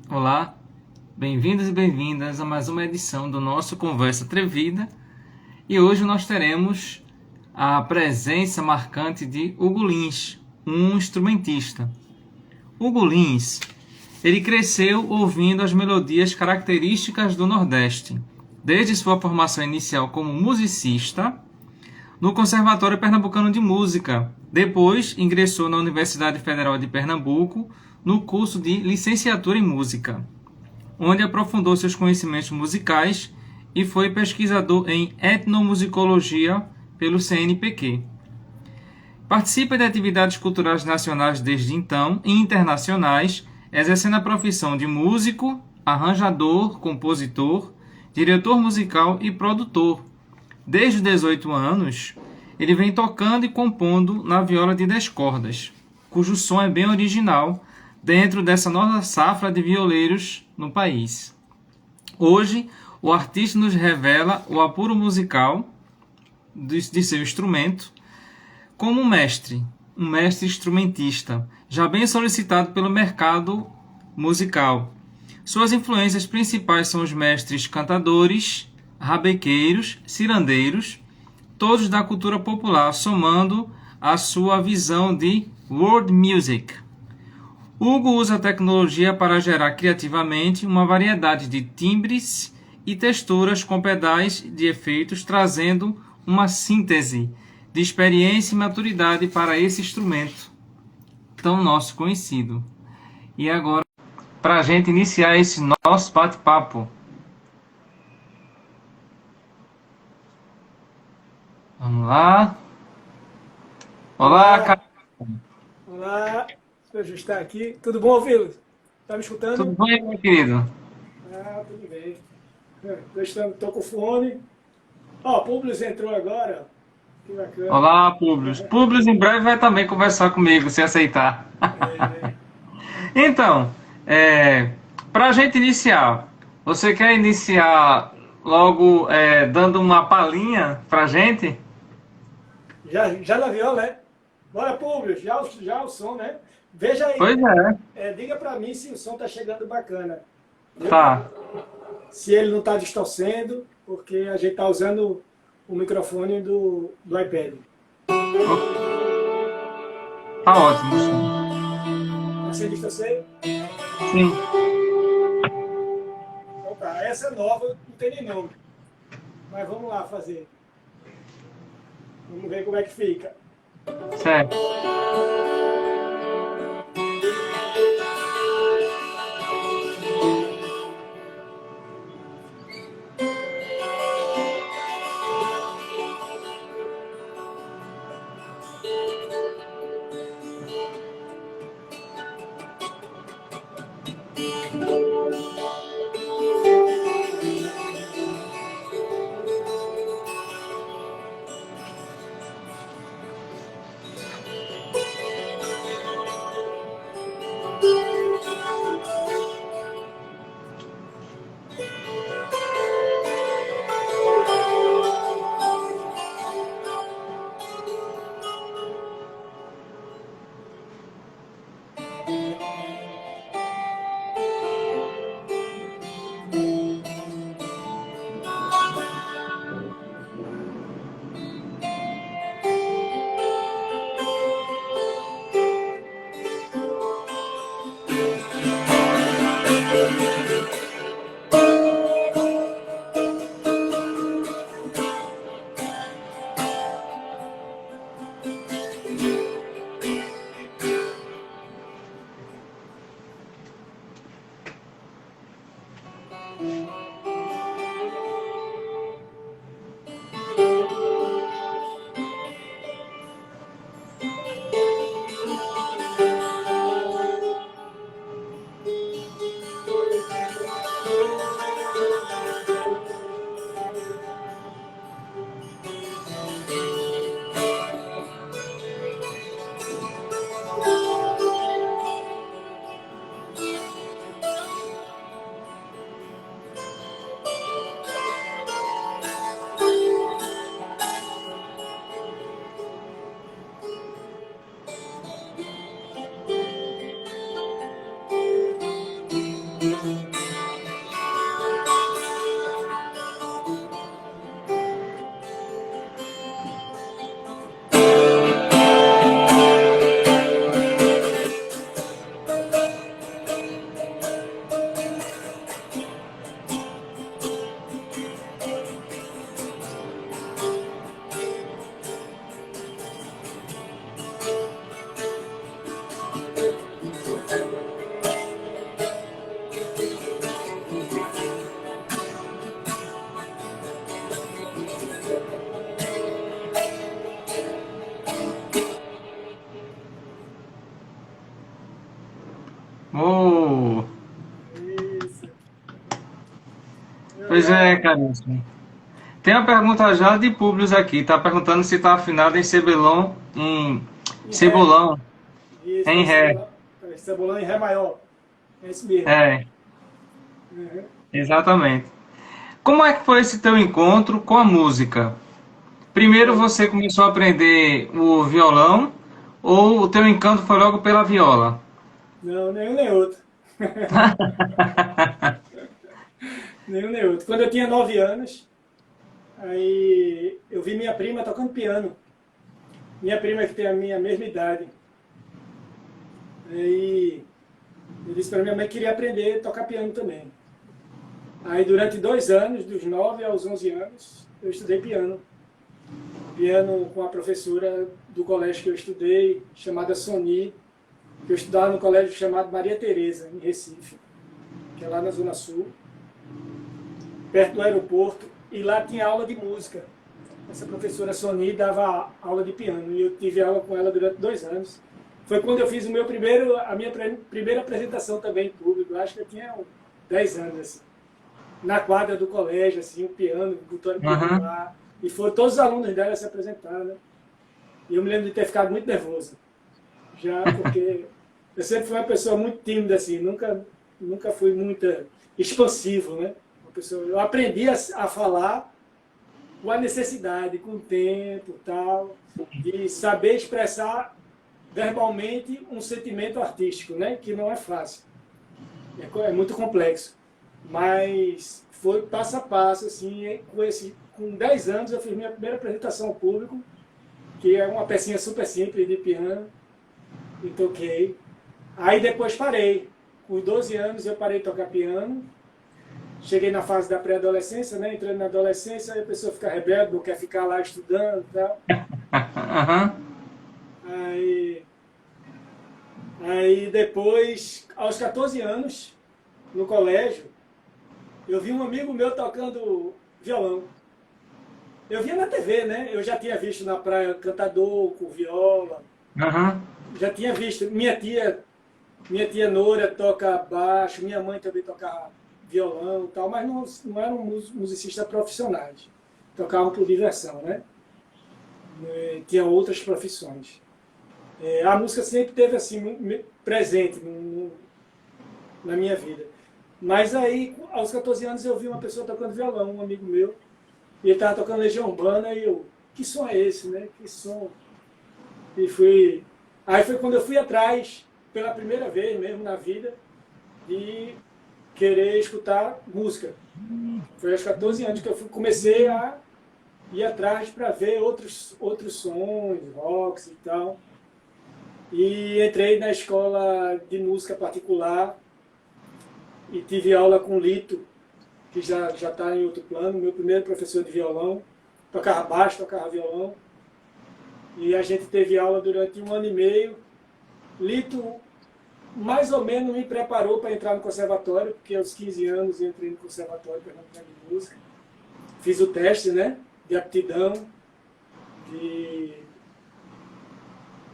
Olá, bem-vindos e bem-vindas a mais uma edição do nosso Conversa Atrevida. E hoje nós teremos a presença marcante de Hugo Lins, um instrumentista. Hugo Lins, ele cresceu ouvindo as melodias características do Nordeste, desde sua formação inicial como musicista no Conservatório Pernambucano de Música. Depois ingressou na Universidade Federal de Pernambuco no curso de Licenciatura em Música, onde aprofundou seus conhecimentos musicais e foi pesquisador em etnomusicologia pelo CNPq. Participa de atividades culturais nacionais desde então e internacionais, exercendo a profissão de músico, arranjador, compositor, diretor musical e produtor. Desde os 18 anos, ele vem tocando e compondo na viola de 10 cordas, cujo som é bem original dentro dessa nova safra de violeiros no país. Hoje, o artista nos revela o apuro musical de seu instrumento como um mestre instrumentista, já bem solicitado pelo mercado musical. Suas influências principais são os mestres cantadores, rabequeiros, cirandeiros, todos da cultura popular, somando a sua visão de world music. Hugo usa a tecnologia para gerar criativamente uma variedade de timbres e texturas com pedais de efeitos, trazendo uma síntese de experiência e maturidade para esse instrumento tão nosso conhecido. E agora, para a gente iniciar esse nosso bate-papo, vamos lá. Olá, Olá, cara. olá, deixa eu ajustar aqui. Tudo bom, Vilas? Tá me Tudo escutando? bem, meu querido? Tudo bem. Tô com fone. Ó, o Publius entrou agora. Que bacana. Olá, Publius. Publius em breve vai também conversar comigo, se aceitar. É, Então, para a gente iniciar, você quer iniciar logo dando uma palhinha para a gente? já na viola, né? Bora, Publius, já o som, né? Veja aí, Pois é, diga pra mim se o som tá chegando bacana, viu? tá. Se ele não tá distorcendo, porque a gente tá usando o microfone do iPad. Tá ótimo, sim. Tá sem distorcer? Sim, Então tá, essa é nova, não tem nem nome. Mas vamos lá fazer. Vamos ver como é que fica. certo. Oh, Isso. Eu pois é, já. caríssimo. Tem uma pergunta já de Públios aqui. Tá perguntando se tá afinado em Em Ré. Cebolão, Isso, em Ré. Cebolão em Ré maior. É isso mesmo. É, Uhum. exatamente. Como é que foi esse teu encontro com a música? Primeiro Pronto. você começou a aprender o violão ou o teu encanto foi logo pela viola? Não, nenhum nem outro. Nenhum nem outro. Quando eu tinha 9 anos, aí eu vi minha prima tocando piano. Minha prima que tem a minha mesma idade. Aí eu disse para minha mãe que queria aprender a tocar piano também. Aí durante 2 anos, dos 9 aos 11 anos, eu estudei piano. Piano com a professora do colégio que eu estudei, chamada Soni, que eu estudava no colégio chamado Maria Tereza, em Recife, que é lá na Zona Sul, perto do aeroporto, e lá tinha aula de música. Essa professora Soni dava aula de piano e eu tive aula com ela durante 2 anos. Foi quando eu fiz a minha primeira apresentação também em público. Eu acho que eu tinha 10 anos, assim. Na quadra do colégio, assim, o piano, botando o piano Aham, lá. E foram todos os alunos dela se apresentaram, né? E eu me lembro de ter ficado muito nervoso. Já porque eu sempre fui uma pessoa muito tímida, assim, nunca fui muito expansivo, né? Eu aprendi a falar com a necessidade, com o tempo, tal, de saber expressar verbalmente um sentimento artístico, né? Que não é fácil, é muito complexo, mas foi passo a passo, assim, com 10 anos eu fiz minha primeira apresentação ao público, que é uma pecinha super simples de piano, e toquei. Aí depois parei. Com 12 anos eu parei de tocar piano. Cheguei na fase da pré-adolescência, né? Entrando na adolescência, aí a pessoa fica rebelde, não quer ficar lá estudando e tal. aham. Aí, aí depois, aos 14 anos, no colégio, eu vi um amigo meu tocando violão. Eu via na TV, né? Eu já tinha visto na praia cantador com viola. Aham. Já tinha visto. Minha tia Nora toca baixo, minha mãe também toca violão e tal, mas não eram musicistas profissionais. Tocavam por diversão, né? Tinha outras profissões. A música sempre teve assim presente na minha vida. Mas aí, aos 14 anos, eu vi uma pessoa tocando violão, um amigo meu, e ele estava tocando Legião Urbana, e eu, que som é esse, né? Que som. E fui. Aí foi quando eu fui atrás, pela primeira vez mesmo na vida, de querer escutar música. Foi aos 14 anos que eu comecei a ir atrás para ver outros sons, rocks e tal. E entrei na escola de música particular e tive aula com o Lito, que já está em outro plano, meu primeiro professor de violão. Tocava baixo, tocava violão. E a gente teve aula durante 1 ano e meio. Lito mais ou menos me preparou para entrar no conservatório, porque aos 15 anos eu entrei no conservatório pernambucano de música. Fiz o teste, né, de aptidão, de,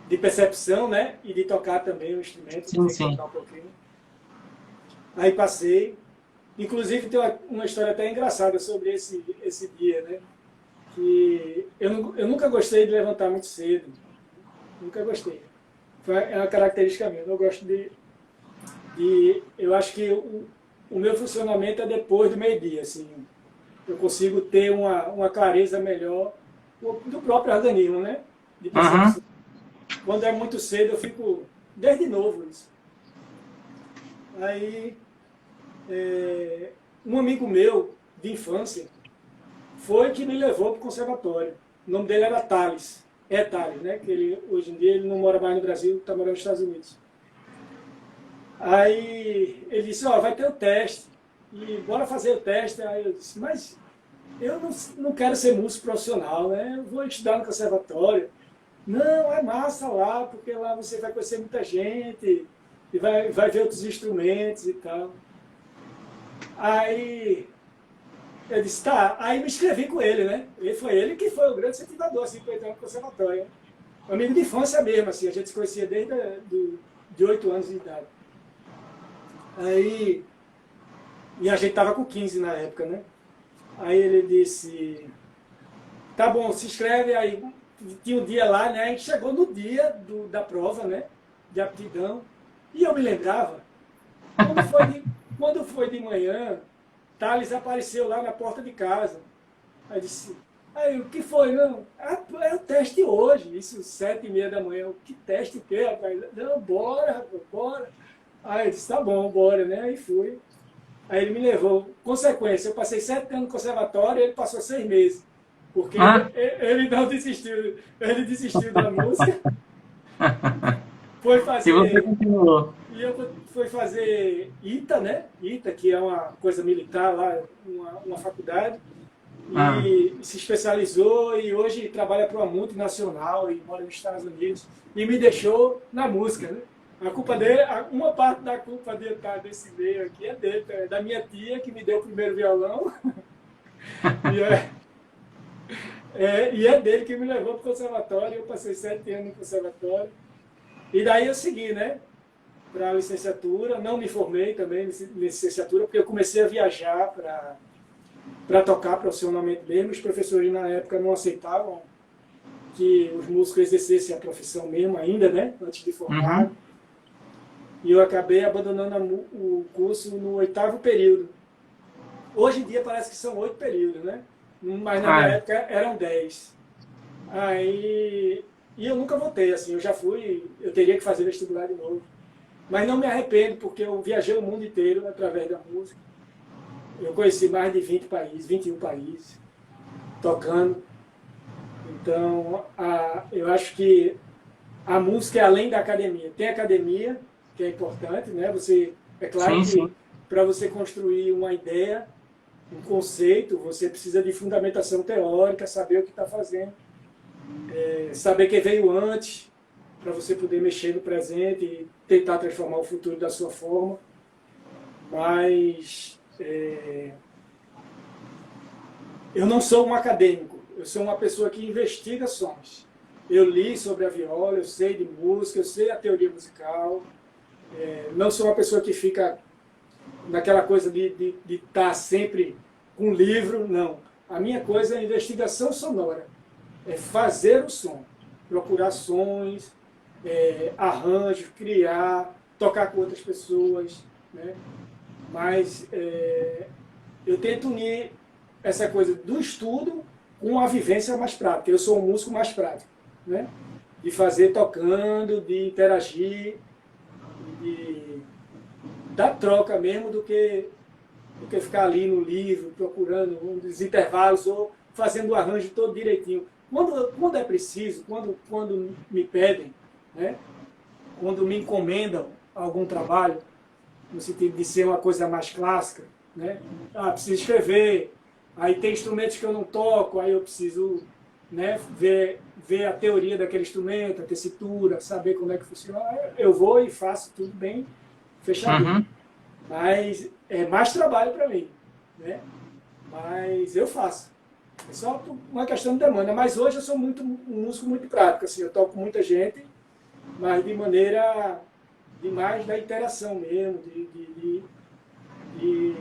de percepção, né, e de tocar também o instrumento, Sim, tinha que sim. tocar um pouquinho. Aí passei. Inclusive tem uma história até engraçada sobre esse dia, né, que eu nunca gostei de levantar muito cedo, nunca gostei. É uma característica minha, eu não gosto eu acho que o meu funcionamento é depois do meio-dia, assim. Eu consigo ter uma clareza melhor do próprio organismo, né? De Aham. percepção. Quando é muito cedo, eu fico desde novo isso. Aí, um amigo meu de infância foi que me levou para o conservatório. O nome dele era Thales. É Thales, né? Que hoje em dia ele não mora mais no Brasil, está morando nos Estados Unidos. Aí ele disse, ó, vai ter o teste. E bora fazer o teste. Aí eu disse, mas eu não quero ser músico profissional, né? Eu vou estudar no conservatório. Não, é massa lá, porque lá você vai conhecer muita gente e vai ver outros instrumentos e tal. Aí eu disse, tá. Aí me inscrevi com ele, né? Foi ele que foi o grande incentivador, assim, para entrar no conservatório. Um amigo de infância mesmo, assim, a gente se conhecia desde de 8 anos de idade. Aí, e a gente tava com 15 na época, né? Aí ele disse, tá bom, se inscreve aí. Tinha um dia lá, né? A gente chegou no dia da prova, né? De aptidão. E eu me lembrava, quando foi de manhã, Thales apareceu lá na porta de casa. Aí disse, aí o que foi? Não, é o teste hoje, isso 7h30 da manhã. Que teste o quê, rapaz? Não, bora, rapaz, bora. Aí eu disse, tá bom, bora, né? Aí fui. Aí ele me levou. Consequência, eu passei 7 anos no conservatório e ele passou 6 meses. Porque Ah, ele não desistiu, ele desistiu da música, foi e você fazer. continuou. E eu fui fazer ITA, né? ITA, que é uma coisa militar lá, uma faculdade. Ah, E se especializou e hoje trabalha para uma multinacional e mora nos Estados Unidos. E me deixou na música, né? A culpa dele, uma parte da culpa de eu estar nesse meio aqui é dele, é da minha tia que me deu o primeiro violão. E e é dele que me levou para o conservatório. Eu passei 7 anos no conservatório. E daí eu segui, né? Para a licenciatura. Não me formei também em licenciatura, porque eu comecei a viajar para tocar profissionalmente mesmo. Os professores na época não aceitavam que os músicos exercessem a profissão mesmo ainda, né? Antes de formar. uhum. E eu acabei abandonando o curso no 8º período. Hoje em dia parece que são 8 períodos, né? Mas na minha Ah, época eram 10. Aí, e eu nunca voltei, assim, eu já fui, eu teria que fazer vestibular de novo. Mas não me arrependo, porque eu viajei o mundo inteiro através da música. Eu conheci mais de 20 países, 21 países, tocando. Então, eu acho que a música é além da academia. Tem academia, que é importante, né? É claro sim, que sim. para você construir uma ideia, um conceito, você precisa de fundamentação teórica, saber o que está fazendo, saber quem veio antes, para você poder mexer no presente e tentar transformar o futuro da sua forma. Mas eu não sou um acadêmico, eu sou uma pessoa que investiga sons. Eu li sobre a viola, eu sei de música, eu sei a teoria musical. Não sou uma pessoa que fica naquela coisa de estar sempre com livro, não. A minha coisa é investigação sonora, é fazer o som, procurar sons, arranjos, criar, tocar com outras pessoas, né? Mas eu tento unir essa coisa do estudo com a vivência mais prática. Eu sou um músico mais prático, né? De fazer tocando, de interagir, de da troca mesmo do que ficar ali no livro, procurando os intervalos ou fazendo o arranjo todo direitinho. Quando é preciso, quando me pedem, né? Quando me encomendam algum trabalho, no sentido de ser uma coisa mais clássica, né? Preciso escrever, aí tem instrumentos que eu não toco, aí eu preciso, né, ver a teoria daquele instrumento, a tessitura, saber como é que funciona. Eu vou e faço tudo bem fechadinho. Uhum. Mas é mais trabalho para mim, né? Mas eu faço. É só uma questão de demanda. Mas hoje eu sou um músico muito prático. Assim, eu toco com muita gente, mas de maneira de mais da interação mesmo, de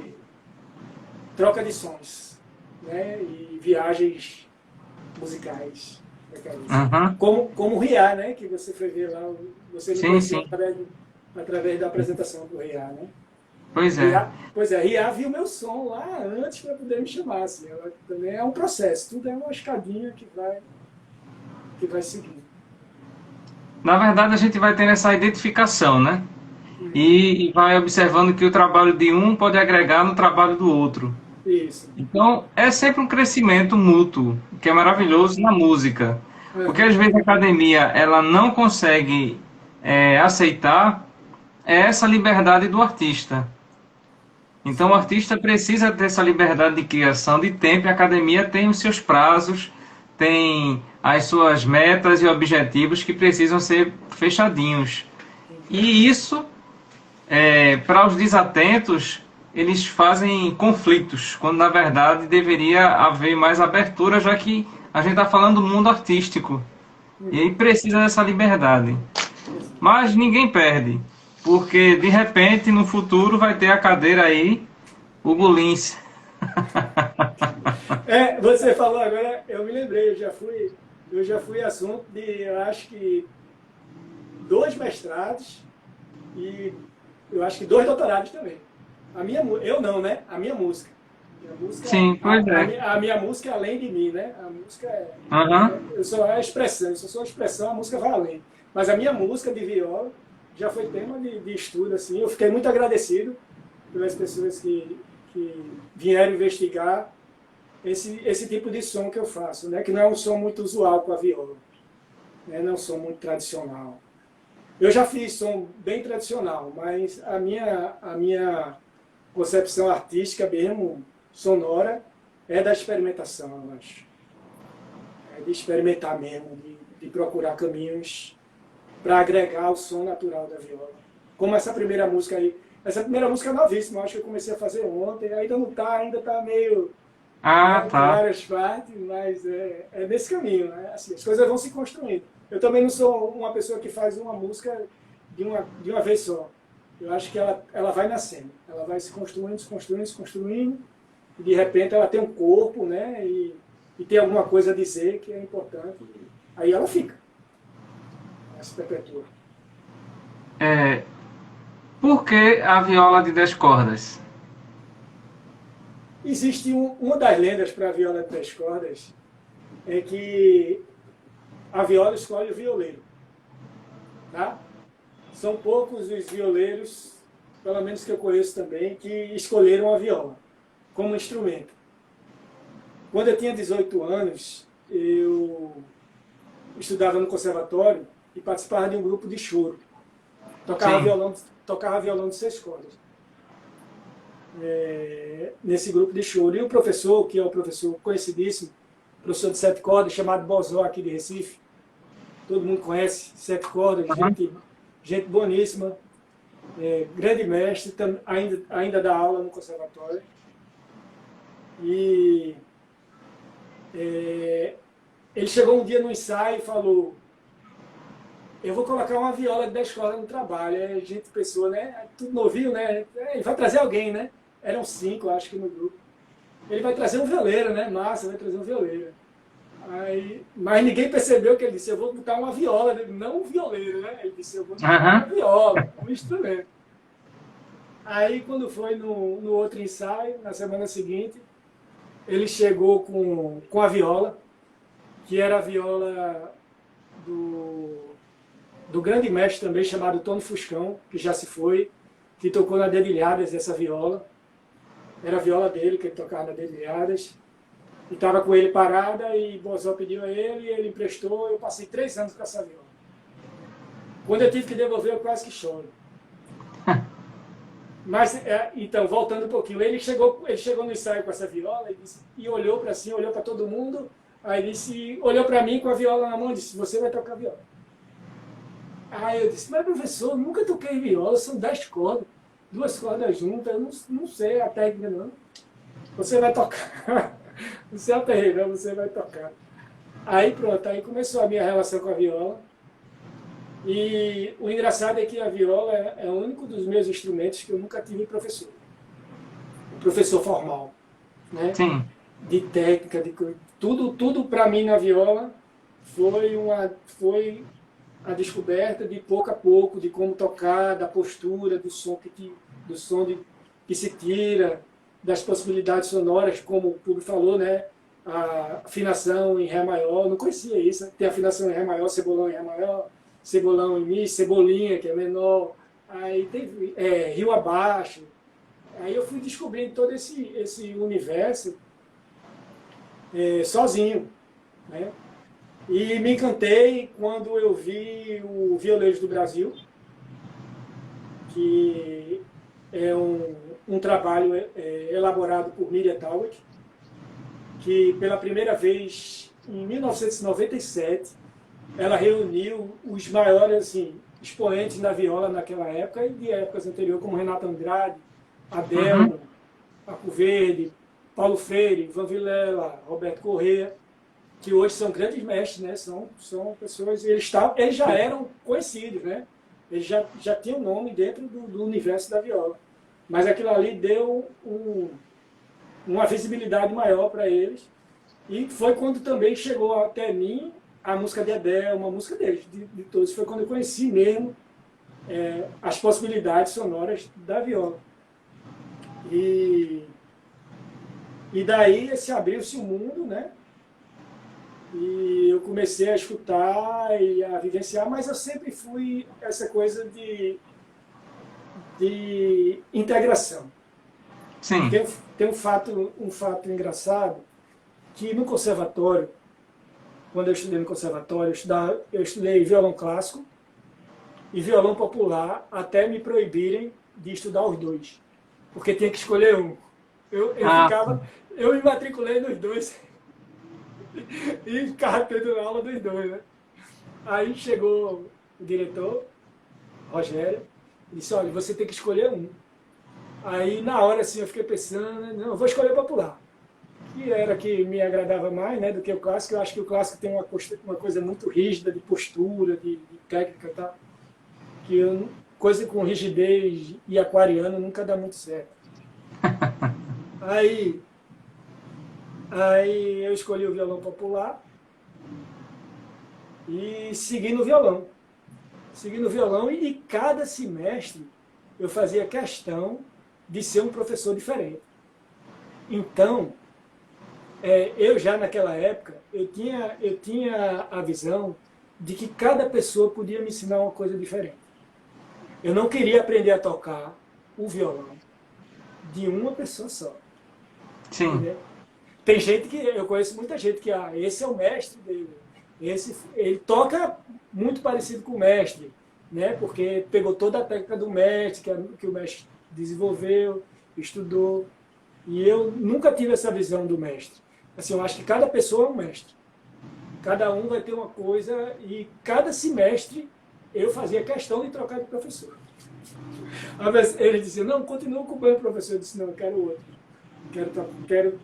troca de sons, né? E viagens musicais. Uhum. Como o Riá, né? Que você foi ver lá, você me Sim, conheceu sim. através da apresentação do Riá, né? Pois é. Pois é, Ria viu meu som lá antes para poder me chamar. Assim, ela também é um processo, tudo é uma escadinha que vai seguindo. Na verdade, a gente vai tendo essa identificação, né? E vai observando que o trabalho de um pode agregar no trabalho do outro. Isso. Então, é sempre um crescimento mútuo, que é maravilhoso na música. O que às Uhum. vezes a academia ela não consegue aceitar é essa liberdade do artista. Então, o Sim. artista precisa ter essa liberdade de criação de tempo, e a academia tem os seus prazos, tem as suas metas e objetivos que precisam ser fechadinhos. E isso, para os desatentos, eles fazem conflitos, quando na verdade deveria haver mais abertura, já que a gente está falando do mundo artístico. E aí Uhum. precisa dessa liberdade. Mas ninguém perde. porque de repente no futuro vai ter a cadeira aí, Hugo Lins. Você falou agora, eu me lembrei, eu já fui assunto de, eu acho que 2 mestrados e eu acho que 2 doutorados também. Eu não, né? A minha música. Sim, pois é. A minha música é além de mim, né? A música Aham. eu sou a expressão, se eu sou a expressão, a música vai além. Mas a minha música de viola já foi tema de estudo, assim. Eu fiquei muito agradecido pelas pessoas que vieram investigar esse tipo de som que eu faço, né? Que não é um som muito usual com a viola, né? Não é um som muito tradicional. Eu já fiz som bem tradicional, mas a minha concepção artística mesmo, sonora, é da experimentação, eu acho. É de experimentar mesmo, de procurar caminhos para agregar o som natural da viola. Como essa primeira música aí. Essa primeira música é novíssima, eu acho que eu comecei a fazer ontem, ainda tá meio, Ah, né, com tá. várias partes, mas é nesse caminho, né? Assim, as coisas vão se construindo. Eu também não sou uma pessoa que faz uma música de uma vez só. Eu acho que ela vai nascendo, ela vai se construindo, se construindo, se construindo, e de repente ela tem um corpo, né? E tem alguma coisa a dizer que é importante, aí ela fica, ela se perpetua. É, por que a viola de 10 cordas? Existe uma das lendas para a viola de 10 cordas, é que a viola escolhe o violeiro. Tá? São poucos os violeiros, pelo menos que eu conheço também, que escolheram a viola como instrumento. Quando eu tinha 18 anos, eu estudava no conservatório e participava de um grupo de choro. Sim. Tocava violão de 6 cordas. Nesse grupo de choro. E o professor, que é um professor conhecidíssimo, professor de 7 cordas, chamado Bozó, aqui de Recife, todo mundo conhece, 7 cordas, Aham. gente boníssima, grande mestre, ainda dá aula no conservatório. E ele chegou um dia no ensaio e falou: eu vou colocar uma viola de 10 cordas no trabalho. Aí a gente pensou, né? Tudo novinho, né? Ele vai trazer alguém, né? Eram 5, acho que no grupo. Ele vai trazer um violeiro, né? Massa, vai trazer um violeiro. Mas ninguém percebeu que ele disse: eu vou botar uma viola, não um violeiro, né? Ele disse: eu vou botar uma Aham. viola, um instrumento. Aí, quando foi no outro ensaio, na semana seguinte, ele chegou com a viola, que era a viola do grande mestre também, chamado Tony Fuscão, que já se foi, que tocou na Dedilhadas essa viola. Era a viola dele, que ele tocava na Dedilhadas. E estava com ele parada e Bozó pediu a ele, ele emprestou. Eu passei 3 anos com essa viola. Quando eu tive que devolver, eu quase que choro. Mas, então, voltando um pouquinho, ele chegou no ensaio com essa viola e olhou para si, olhou para todo mundo, aí disse, olhou para mim com a viola na mão e disse: você vai tocar viola. Aí eu disse: mas professor, nunca toquei viola, são 10 cordas, 2 cordas juntas, eu não sei a técnica não. Você vai tocar. Não se aterre não, você vai tocar. Aí pronto, aí começou a minha relação com a viola. E o engraçado é que a viola é o único dos meus instrumentos que eu nunca tive professor. Um professor formal, né? Sim. De técnica, tudo para mim na viola foi a descoberta de pouco a pouco, de como tocar, da postura, do som que se tira, das possibilidades sonoras, como o Público falou, né? A afinação em Ré maior, não conhecia isso. Tem afinação em Ré maior, cebolão em Ré maior, cebolão em Mi, cebolinha, que é menor, aí tem rio abaixo. Aí eu fui descobrindo todo esse universo sozinho, né? E me encantei quando eu vi o Violeiros do Brasil, que é um trabalho elaborado por Miriam Tauek, que pela primeira vez, em 1997, ela reuniu os maiores assim, expoentes da viola naquela época e de épocas anteriores, como Renato Andrade, Uhum. Adelmo, Paco Verde, Paulo Freire, Ivan Vilela, Roberto Corrêa, que hoje são grandes mestres, né? São pessoas, eles já eram conhecidos, né? ele já tinha um nome dentro do universo da viola. Mas aquilo ali deu uma visibilidade maior para eles. E foi quando também chegou até mim a música de Adele, uma música deles, de todos. Foi quando eu conheci mesmo as possibilidades sonoras da viola. E daí se abriu-se o mundo, né? E eu comecei a escutar e a vivenciar, mas eu sempre fui essa coisa de integração. Sim. Tem um fato engraçado, que no conservatório, quando eu estudei no conservatório, eu estudei violão clássico e violão popular, até me proibirem de estudar os dois, porque tinha que escolher um. Eu me matriculei nos dois e ficava tendo aula dos dois, né? Aí chegou o diretor, Rogério, e disse, olha, você tem que escolher um. Aí na hora assim eu fiquei pensando, não, eu vou escolher o popular, que era que me agradava mais, né, do que o clássico. Eu acho que o clássico tem uma coisa muito rígida de postura, de técnica, tá? Coisa com rigidez e aquariano nunca dá muito certo. Aí eu escolhi o violão popular e segui no violão. E cada semestre eu fazia questão de ser um professor diferente. Então, eu já naquela época, eu tinha a visão de que cada pessoa podia me ensinar uma coisa diferente. Eu não queria aprender a tocar o violão de uma pessoa só. Sim. Entendeu? Tem gente que, eu conheço muita gente que, esse é o mestre dele. Ele toca muito parecido com o mestre, né? Porque pegou toda a técnica do mestre, que o mestre desenvolveu, estudou. E eu nunca tive essa visão do mestre. Assim, eu acho que cada pessoa é um mestre. Cada um vai ter uma coisa, e cada semestre eu fazia questão de trocar de professor. Ele dizia, não, continua com o mesmo professor. Eu disse, não, eu quero outro.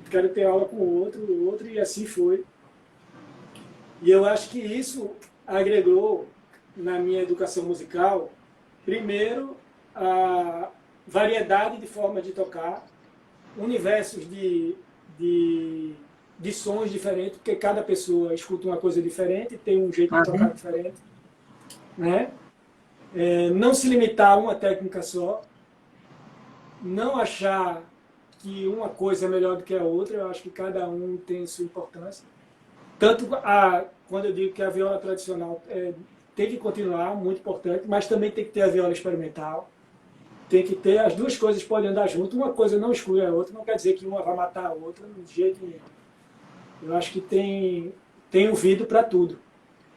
Quero ter aula com o outro, e assim foi. E eu acho que isso agregou na minha educação musical, primeiro, a variedade de formas de tocar, universos de sons diferentes, porque cada pessoa escuta uma coisa diferente, tem um jeito de tocar diferente, né? Não se limitar a uma técnica só, não achar que uma coisa é melhor do que a outra. Eu acho que cada um tem sua importância. Tanto quando eu digo que a viola tradicional tem que continuar, muito importante, mas também tem que ter a viola experimental. Tem que ter, as duas coisas podem andar junto, uma coisa não exclui a outra, não quer dizer que uma vai matar a outra, de jeito nenhum. Eu acho que tem ouvido para tudo.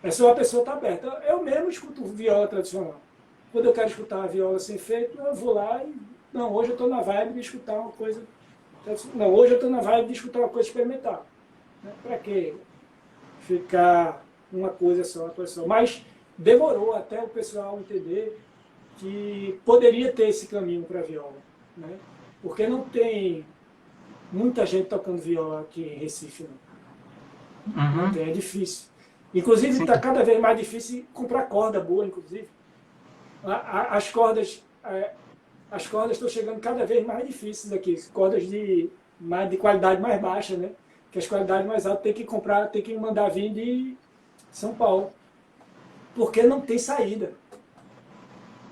É só a pessoa estar aberta. Eu mesmo escuto viola tradicional. Quando eu quero escutar a viola sem efeito, eu vou lá e... Não, hoje eu estou na vibe de escutar uma coisa... Não, hoje eu estou na vibe de escutar uma coisa experimental. Para quê? Ficar uma coisa só, Mas demorou até o pessoal entender que poderia ter esse caminho para a viola, né? Porque não tem muita gente tocando viola aqui em Recife, não. Uhum. Não tem, é difícil. Inclusive, está cada vez mais difícil comprar corda boa, inclusive. As cordas estão chegando cada vez mais difíceis aqui, cordas de qualidade mais baixa, né? Que as qualidades mais altas tem que mandar vir de São Paulo, porque não tem saída,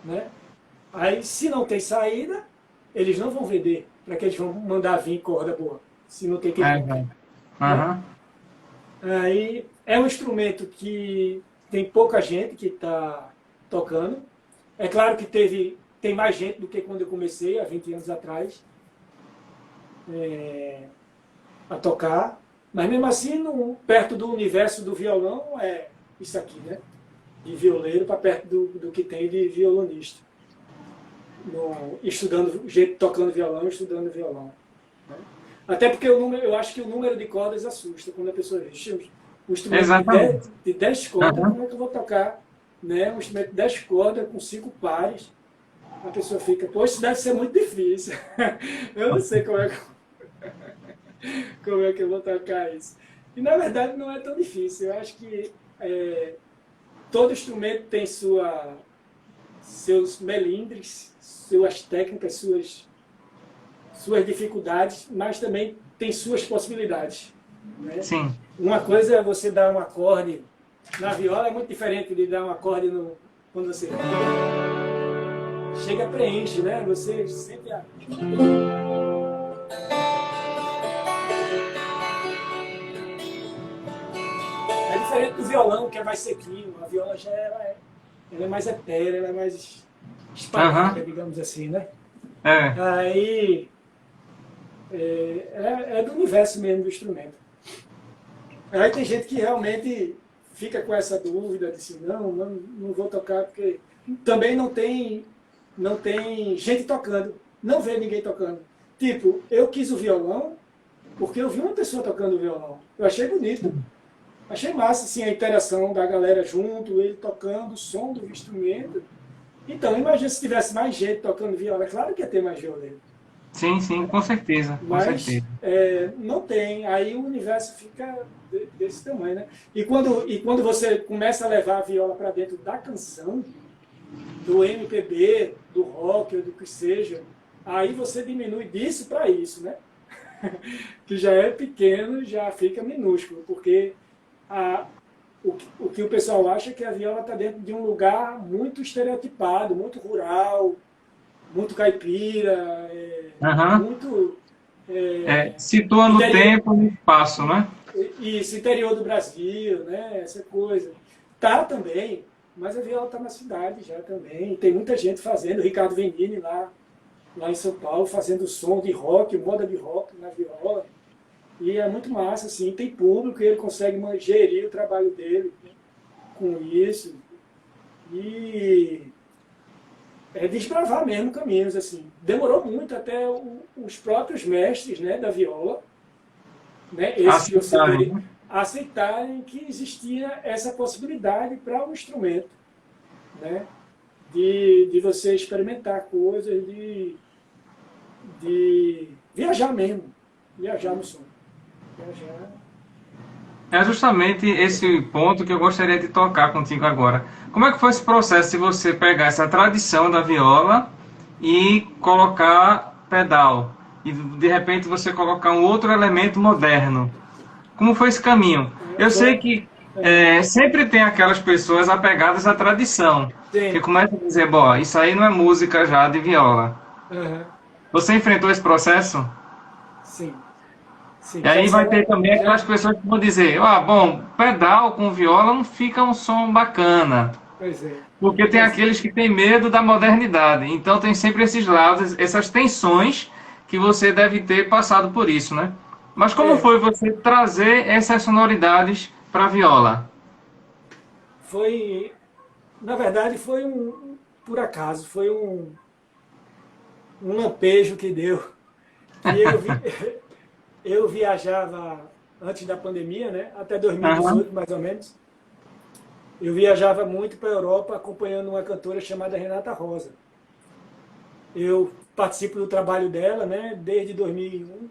né? Aí, se não tem saída, eles não vão vender, para que eles vão mandar vir corda boa, se não tem que vender. Né? Aí é um instrumento que tem pouca gente que está tocando. É claro que tem mais gente do que quando eu comecei, há 20 anos atrás, a tocar. Mas mesmo assim, perto do universo do violão, é isso aqui, né? De violeiro para perto do que tem de violonista. Tocando violão, estudando violão. Né? Até porque eu acho que o número de cordas assusta quando a pessoa vê. Um instrumento de 10 cordas, como é que eu vou tocar? Né? Um instrumento de 10 cordas com 5 pares. A pessoa fica, poxa, isso deve ser muito difícil. Eu não sei como é que eu vou tocar isso. E na verdade não é tão difícil. Eu acho que todo instrumento tem seus melindres, suas técnicas, suas dificuldades, mas também tem suas possibilidades. Né? Sim. Uma coisa é você dar um acorde na viola, é muito diferente de dar um acorde quando você chega, preenche, né? Você sempre... É diferente do violão, que é mais sequinho. A viola já ela é mais etérea, ela é mais espalhada, digamos assim, né? Aí é do universo mesmo do instrumento. Aí tem gente que realmente fica com essa dúvida de assim, não vou tocar, porque também não tem gente tocando, não vê ninguém tocando. Tipo, eu quis o violão porque eu vi uma pessoa tocando o violão. Eu achei bonito. Achei massa assim, a interação da galera junto, ele tocando o som do instrumento. Então, imagina se tivesse mais gente tocando viola. Claro que ia ter mais violeiro. Sim, com certeza. Mas não tem. Aí o universo fica desse tamanho, né? E quando você começa a levar a viola para dentro da canção, do MPB, do rock, ou do que seja, aí você diminui disso para isso, né? Que já é pequeno, já fica minúsculo, porque o que o pessoal acha é que a viola está dentro de um lugar muito estereotipado, muito rural, muito caipira, muito... situa no tempo e no espaço, né? Isso, interior do Brasil, né? Essa coisa. Tá também, mas a viola está na cidade já também. Tem muita gente fazendo, o Ricardo Venini lá em São Paulo, fazendo som de rock, moda de rock na viola. E é muito massa, assim, tem público e ele consegue gerir o trabalho dele com isso. E é desbravar mesmo caminhos, assim. Demorou muito até os próprios mestres, né, da viola, né, aceitarem que existia essa possibilidade para o instrumento, né, de você experimentar coisas, de viajar mesmo, viajar no som. É justamente esse ponto que eu gostaria de tocar contigo agora. Como é que foi esse processo de você pegar essa tradição da viola e colocar pedal? E de repente você colocar um outro elemento moderno? Como foi esse caminho? Eu sei que sempre tem aquelas pessoas apegadas à tradição, que começam a dizer, bom, isso aí não é música já de viola. Você enfrentou esse processo? Sim. Sim, e aí vai ter também aquelas pessoas que vão dizer, bom, pedal com viola não fica um som bacana. Pois é. Porque tem aqueles que têm medo da modernidade. Então tem sempre esses lados, essas tensões que você deve ter passado por isso, né? Mas como foi você trazer essas sonoridades para a viola? Na verdade, foi por acaso, foi um lampejo que deu. E eu viajava antes da pandemia, né? Até 2018, mais ou menos. Eu viajava muito para a Europa acompanhando uma cantora chamada Renata Rosa. Eu participo do trabalho dela, né? Desde 2001.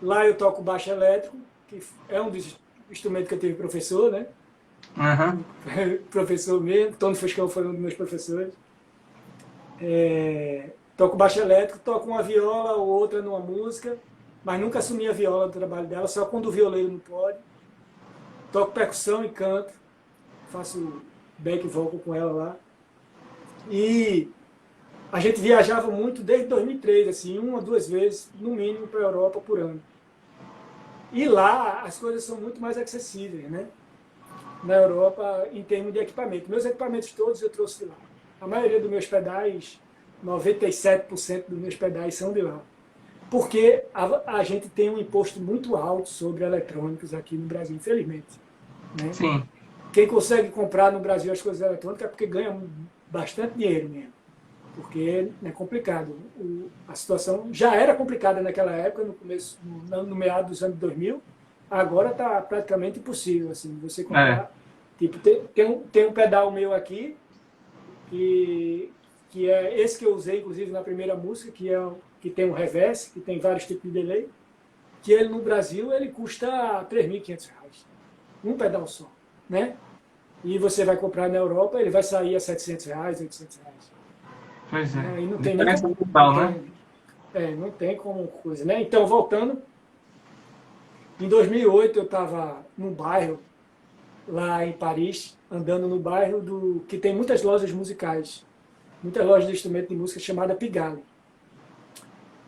Lá eu toco baixo elétrico, que é um dos instrumentos que eu tive professor, né? Professor mesmo. Tony Fuscão foi um dos meus professores. Toco baixo elétrico, toco uma viola ou outra numa música, mas nunca assumi a viola do trabalho dela, só quando o violeiro não pode. Toco percussão e canto, faço back vocal com ela lá. E a gente viajava muito desde 2003, assim, 1 ou 2 vezes, no mínimo, para a Europa por ano. E lá as coisas são muito mais acessíveis, né? Na Europa, em termos de equipamento. Meus equipamentos todos eu trouxe de lá. A maioria dos meus pedais, 97% dos meus pedais são de lá. Porque a gente tem um imposto muito alto sobre eletrônicos aqui no Brasil, infelizmente. Né? Sim. Quem consegue comprar no Brasil as coisas eletrônicas é porque ganha bastante dinheiro mesmo. Porque é complicado. A situação já era complicada naquela época, no meado dos anos 2000. Agora está praticamente impossível. Assim, você comprar. Tipo, tem um pedal meu aqui, que é esse que eu usei, inclusive, na primeira música, que tem um reverse, que tem vários tipos de delay, que ele no Brasil ele custa R$3.500. Um pedal só. Né? E você vai comprar na Europa, ele vai sair a R$700, R$800. Pois é. Aí não tem nem Diferença como, total, né? não tem como coisa, né? Então, voltando, em 2008 eu estava num bairro lá em Paris, andando no bairro que tem muitas lojas musicais, muitas lojas de instrumento de música chamada Pigalle.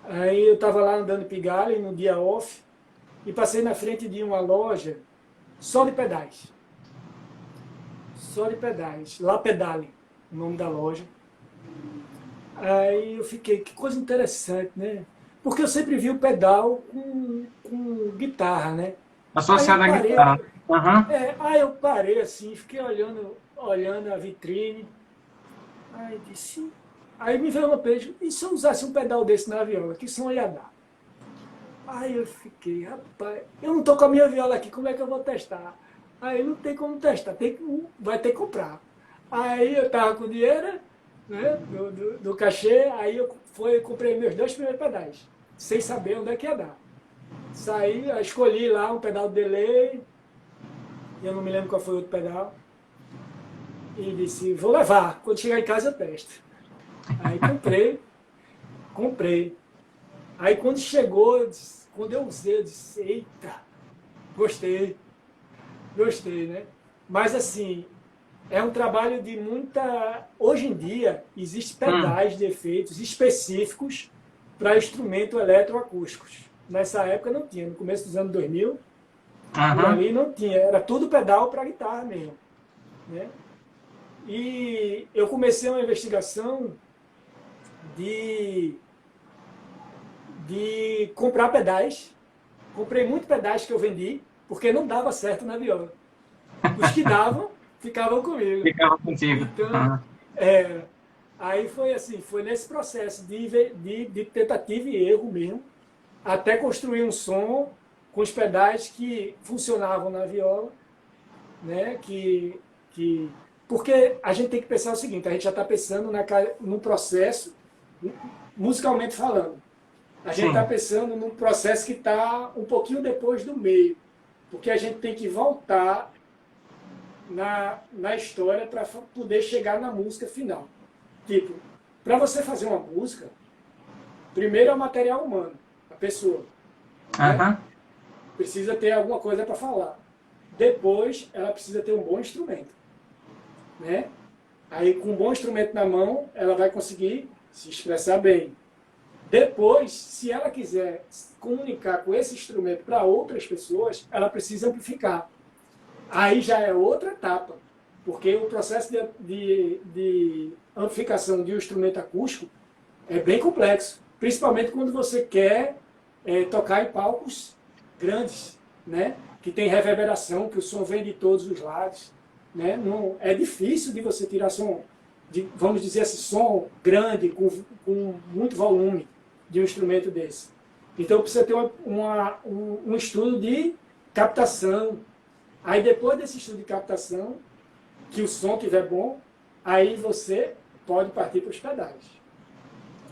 Aí eu estava lá andando em Pigalle no dia off e passei na frente de uma loja só de pedais. Só de pedais. La Pedale, o nome da loja. Aí eu fiquei, que coisa interessante, né? Porque eu sempre vi o pedal com guitarra, né? Aí eu Associada à parei, guitarra. Aham. aí eu parei assim, fiquei olhando a vitrine. Aí disse, aí me veio uma peixe, e se eu usasse um pedal desse na viola, que som ia dar? Aí eu fiquei, rapaz, eu não tô com a minha viola aqui, como é que eu vou testar? Aí não tem como testar, vai ter que comprar. Aí eu tava com dinheiro, né, do cachê, aí comprei meus 2 primeiros pedais, sem saber onde é que ia dar. Saí, escolhi lá um pedal de delay, eu não me lembro qual foi o outro pedal, e disse, vou levar, quando chegar em casa eu testo. Aí comprei. Aí quando chegou, quando eu usei, eu disse, eita, gostei, gostei, né? Mas assim, é um trabalho de muita. Hoje em dia, existem Hum. pedais de efeitos específicos para instrumentos eletroacústicos. Nessa época não tinha, no começo dos anos 2000, por Aham. ali não tinha, era tudo pedal para guitarra mesmo, né? E eu comecei uma investigação de, de comprar pedais. Comprei muitos pedais que eu vendi, porque não dava certo na viola. Os que davam, ficavam comigo. Ficava contigo. Então, Aham. é, aí foi assim, foi nesse processo de tentativa e erro mesmo, até construir um som com os pedais que funcionavam na viola, né? Porque a gente tem que pensar o seguinte, a gente já está pensando no processo, musicalmente falando. A gente está Sim. pensando num processo que está um pouquinho depois do meio, porque a gente tem que voltar na história para poder chegar na música final. Tipo, para você fazer uma música, primeiro é o material humano, a pessoa, né? Aham. Precisa ter alguma coisa para falar. Depois, ela precisa ter um bom instrumento, né? Aí, com um bom instrumento na mão, ela vai conseguir se expressar bem. Depois, se ela quiser comunicar com esse instrumento para outras pessoas, ela precisa amplificar. Aí já é outra etapa, porque o processo de amplificação de um instrumento acústico é bem complexo, principalmente quando você quer tocar em palcos grandes, né? Que tem reverberação, que o som vem de todos os lados. Né? Não, é difícil de você tirar som, vamos dizer assim, som grande, com muito volume de um instrumento desse. Então precisa ter um estudo de captação. Aí depois desse estudo de captação, que o som estiver bom, aí você pode partir para os pedais.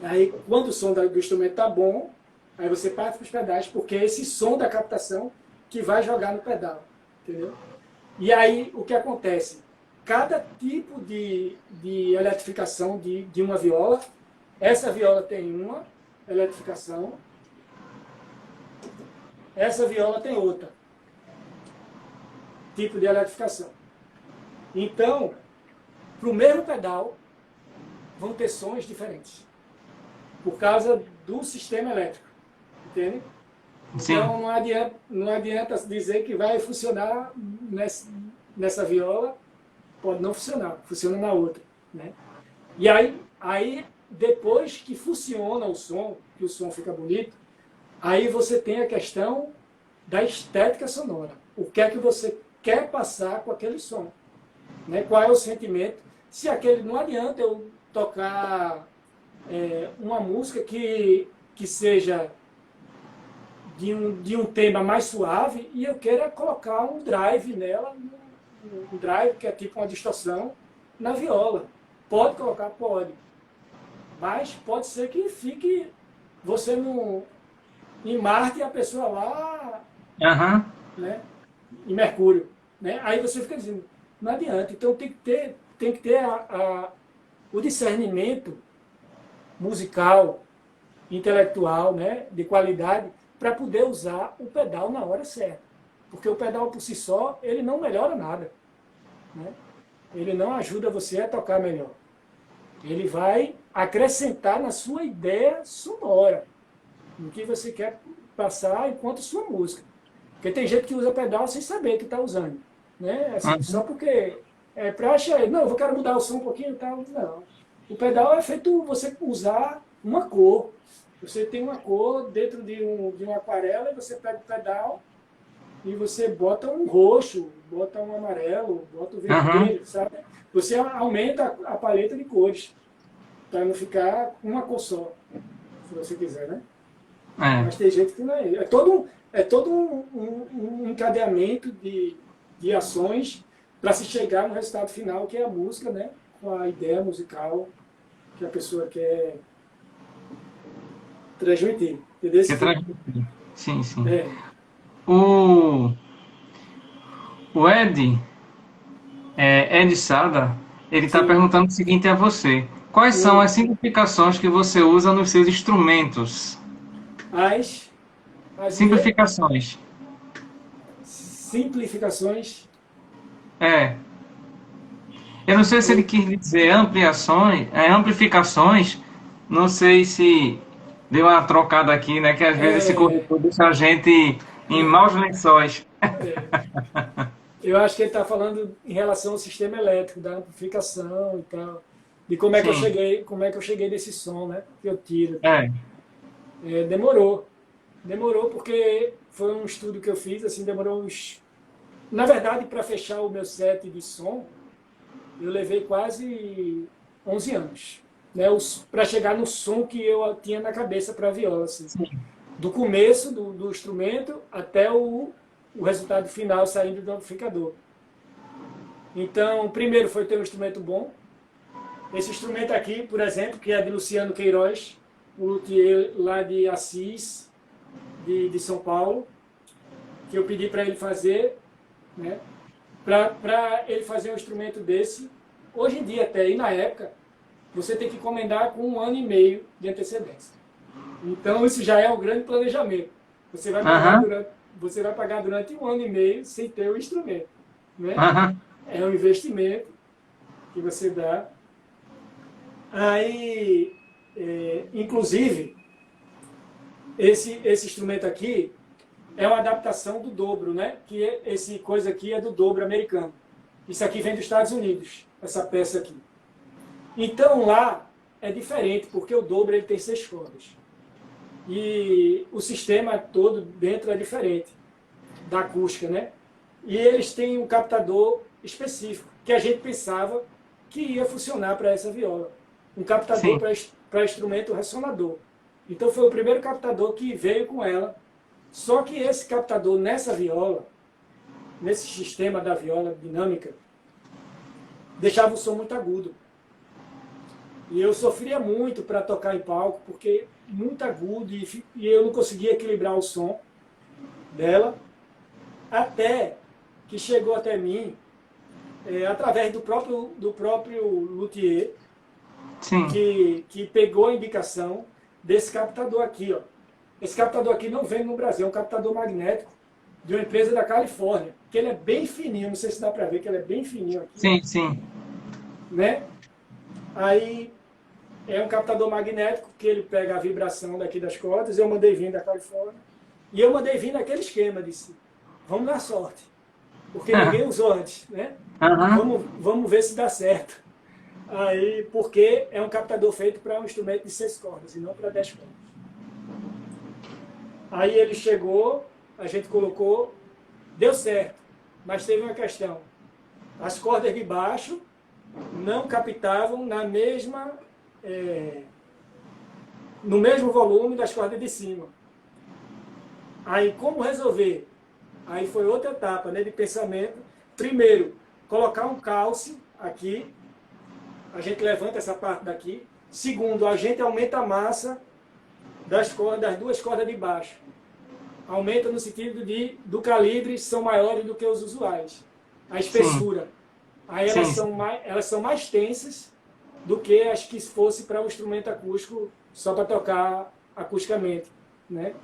Aí quando o som do instrumento está bom, aí você parte para os pedais, porque é esse som da captação que vai jogar no pedal. Entendeu? E aí o que acontece? Cada tipo de eletrificação de uma viola, essa viola tem uma eletrificação, essa viola tem outra tipo de eletrificação. Então, para o mesmo pedal, vão ter sons diferentes, por causa do sistema elétrico, entende? Sim. Então não adianta dizer que vai funcionar nessa viola, pode não funcionar, funciona na outra, né? E aí depois que funciona o som, que o som fica bonito, aí você tem a questão da estética sonora. O que é que você quer passar com aquele som? Né? Qual é o sentimento? Se aquele não adianta eu tocar uma música que seja de um tema mais suave e eu queira colocar um drive nela, um drive que é tipo uma distorção, na viola. Pode colocar? Pode. Mas pode ser que fique você em Marte e a pessoa lá, Aham. né, em Mercúrio. Né? Aí você fica dizendo, não adianta. Então tem que ter o discernimento musical, intelectual, né, de qualidade, para poder usar o pedal na hora certa. Porque o pedal por si só, ele não melhora nada. Né? Ele não ajuda você a tocar melhor. Ele vai acrescentar na sua ideia sonora, no que você quer passar enquanto sua música. Porque tem gente que usa pedal sem saber que está usando. Né? Assim, só porque para achar, não, eu quero mudar o som um pouquinho e tal. Não. O pedal é feito você usar uma cor. Você tem uma cor dentro de uma aquarela e você pega o pedal e você bota um roxo, bota um amarelo, bota o vermelho, sabe? Você aumenta a paleta de cores para não ficar uma cor só, se você quiser, né? Mas tem gente que não é. É todo um encadeamento de ações para se chegar no resultado final, que é a música, né? Com a ideia musical que a pessoa quer transmitir. Entendeu? Quer transmitir. Sim, sim. É. O Ed Sada, ele está perguntando o seguinte a você. Quais são as simplificações que você usa nos seus instrumentos? As simplificações. Simplificações. Eu não sei se ele quis dizer amplificações. Não sei se deu uma trocada aqui, né? Que às vezes esse corretor deixa a gente em maus lençóis. Eu acho que ele está falando em relação ao sistema elétrico, da amplificação e tal. De como é que eu cheguei nesse som, né? Que eu tiro. Demorou porque foi um estudo que eu fiz, assim, demorou uns... Na verdade, para fechar o meu set de som, eu levei quase 11 anos, né? Para chegar no som que eu tinha na cabeça para a viola, assim. Do começo do instrumento até o resultado final saindo do amplificador. Então, primeiro foi ter um instrumento bom. Esse instrumento aqui, por exemplo, que é de Luciano Queiroz, o luthier lá de Assis, de São Paulo, que eu pedi para ele fazer, né? Para ele fazer um instrumento desse, hoje em dia até, e na época, você tem que encomendar com 1 ano e meio de antecedência. Então, isso já é um grande planejamento. Você vai pagar durante 1 ano e meio sem ter o instrumento. Né? É um investimento que você dá. Aí, inclusive, esse instrumento aqui é uma adaptação do dobro, né? Que esse coisa aqui é do dobro americano. Isso aqui vem dos Estados Unidos, essa peça aqui. Então, lá é diferente, porque o dobro ele tem 6 cordas. E o sistema todo dentro é diferente da acústica, né? E eles têm um captador específico, que a gente pensava que ia funcionar para essa viola. Um captador para instrumento ressonador. Então foi o primeiro captador que veio com ela. Só que esse captador nessa viola, nesse sistema da viola dinâmica, deixava o som muito agudo. E eu sofria muito para tocar em palco, porque muito agudo e eu não conseguia equilibrar o som dela, até que chegou até mim, através do próprio luthier, que pegou a indicação desse captador aqui. Ó. Esse captador aqui não vem no Brasil, é um captador magnético de uma empresa da Califórnia, que ele é bem fininho, não sei se dá para ver que ele é bem fininho aqui. Sim, sim. Né? Aí é um captador magnético que ele pega a vibração daqui das cordas, eu mandei vir da Califórnia, e eu mandei vir naquele esquema, disse, vamos dar sorte, porque ninguém usou antes, né? Vamos ver se dá certo. Aí, porque é um captador feito para um instrumento de 6 cordas, e não para 10 cordas. Aí ele chegou, a gente colocou, deu certo, mas teve uma questão. As cordas de baixo não captavam na mesma... no mesmo volume das cordas de cima. Aí, como resolver? Aí foi outra etapa, né, de pensamento. Primeiro, colocar um calce aqui, a gente levanta essa parte daqui. Segundo, a gente aumenta a massa das 2 cordas de baixo. Aumenta no sentido do calibre são maiores do que os usuais. A espessura. Aí elas são mais tensas do que acho que se fosse para um instrumento acústico só para tocar acusticamente, né?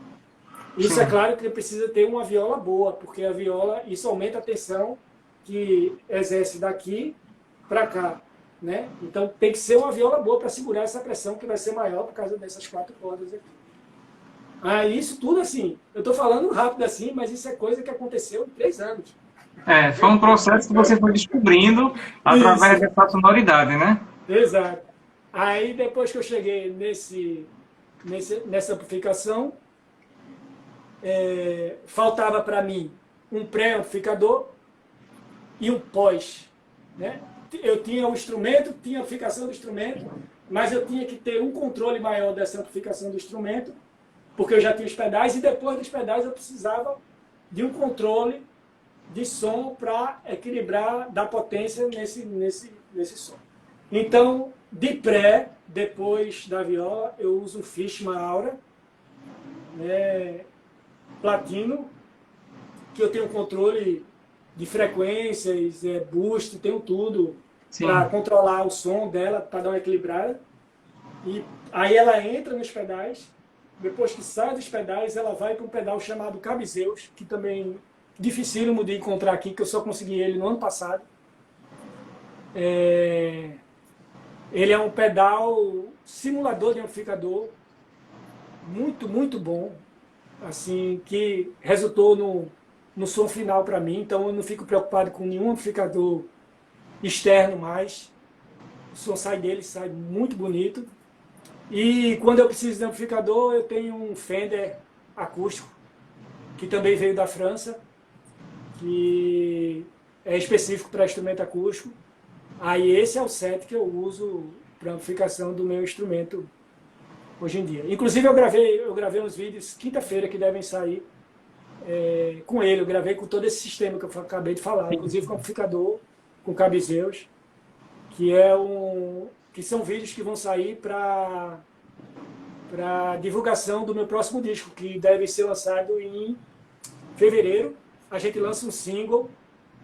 Isso Sim. é claro que precisa ter uma viola boa, porque a viola, isso aumenta a tensão que exerce daqui para cá, né? Então tem que ser uma viola boa para segurar essa pressão que vai ser maior por causa dessas 4 cordas aqui. Isso tudo assim, eu estou falando rápido assim, mas isso é coisa que aconteceu em 3 anos. Foi um processo que você foi descobrindo através Isso, dessa sonoridade, né? exato. Aí depois que eu cheguei nessa amplificação, faltava para mim um pré-amplificador e um pós, né? Eu tinha o instrumento, tinha a amplificação do instrumento, mas eu tinha que ter um controle maior dessa amplificação do instrumento, porque eu já tinha os pedais, e depois dos pedais eu precisava de um controle de som para equilibrar, dar potência nesse som. Então, de pré, depois da viola, eu uso um Fishman Aura, né, platino, que eu tenho controle de frequências, boost, tenho tudo para controlar o som dela, para dar uma equilibrada. E aí ela entra nos pedais, depois que sai dos pedais, ela vai para um pedal chamado Cabizeus, que também é dificílimo de encontrar aqui, que eu só consegui ele no ano passado. Ele é um pedal simulador de amplificador, muito, muito bom, assim, que resultou no som final para mim, então eu não fico preocupado com nenhum amplificador externo mais. O som sai dele, sai muito bonito. E quando eu preciso de amplificador, eu tenho um Fender acústico, que também veio da França, que é específico para instrumento acústico. Aí esse é o set que eu uso para amplificação do meu instrumento hoje em dia. Inclusive eu gravei uns vídeos quinta-feira que devem sair com ele. Eu gravei com todo esse sistema que eu acabei de falar, inclusive com amplificador, com Cabizeus, que são vídeos que vão sair para divulgação do meu próximo disco, que deve ser lançado em fevereiro. A gente lança um single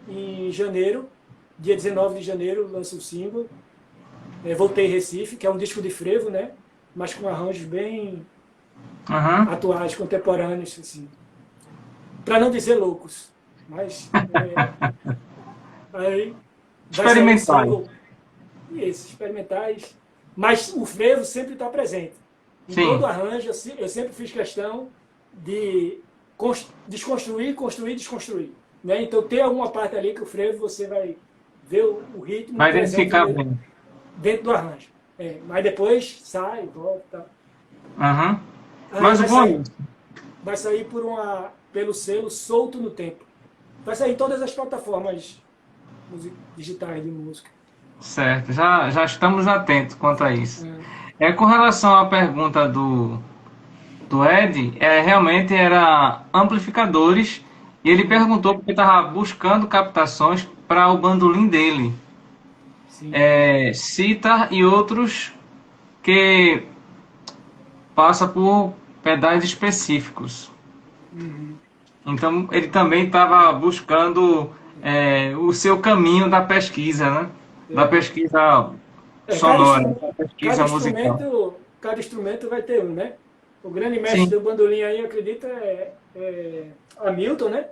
em janeiro, dia 19 de janeiro, lança um single. Voltei Recife, que é um disco de frevo, né? Mas com arranjos bem atuais, contemporâneos, assim. Para não dizer loucos. Mas aí experimentais. Isso, experimentais. Mas o frevo sempre está presente. Em todo arranjo, eu sempre fiz questão de desconstruir, construir, desconstruir. Né? Então tem alguma parte ali que o frevo você vai ver o ritmo vai identificar bem dentro do arranjo. Mas depois sai, volta. Mas o bom vai sair pelo selo Solto no Tempo. Vai sair em todas as plataformas digitais de música. Certo, já estamos atentos quanto a isso. Com relação à pergunta do Ed, realmente era amplificadores, e ele perguntou porque estava buscando captações para o bandolim dele. Sitar e outros que passa por pedais específicos. Então ele também estava buscando o seu caminho da pesquisa, né? Da pesquisa sonora, da pesquisa musical. Cada instrumento vai ter um, né? O grande mestre do bandolim aí, eu acredito, é Hamilton, né?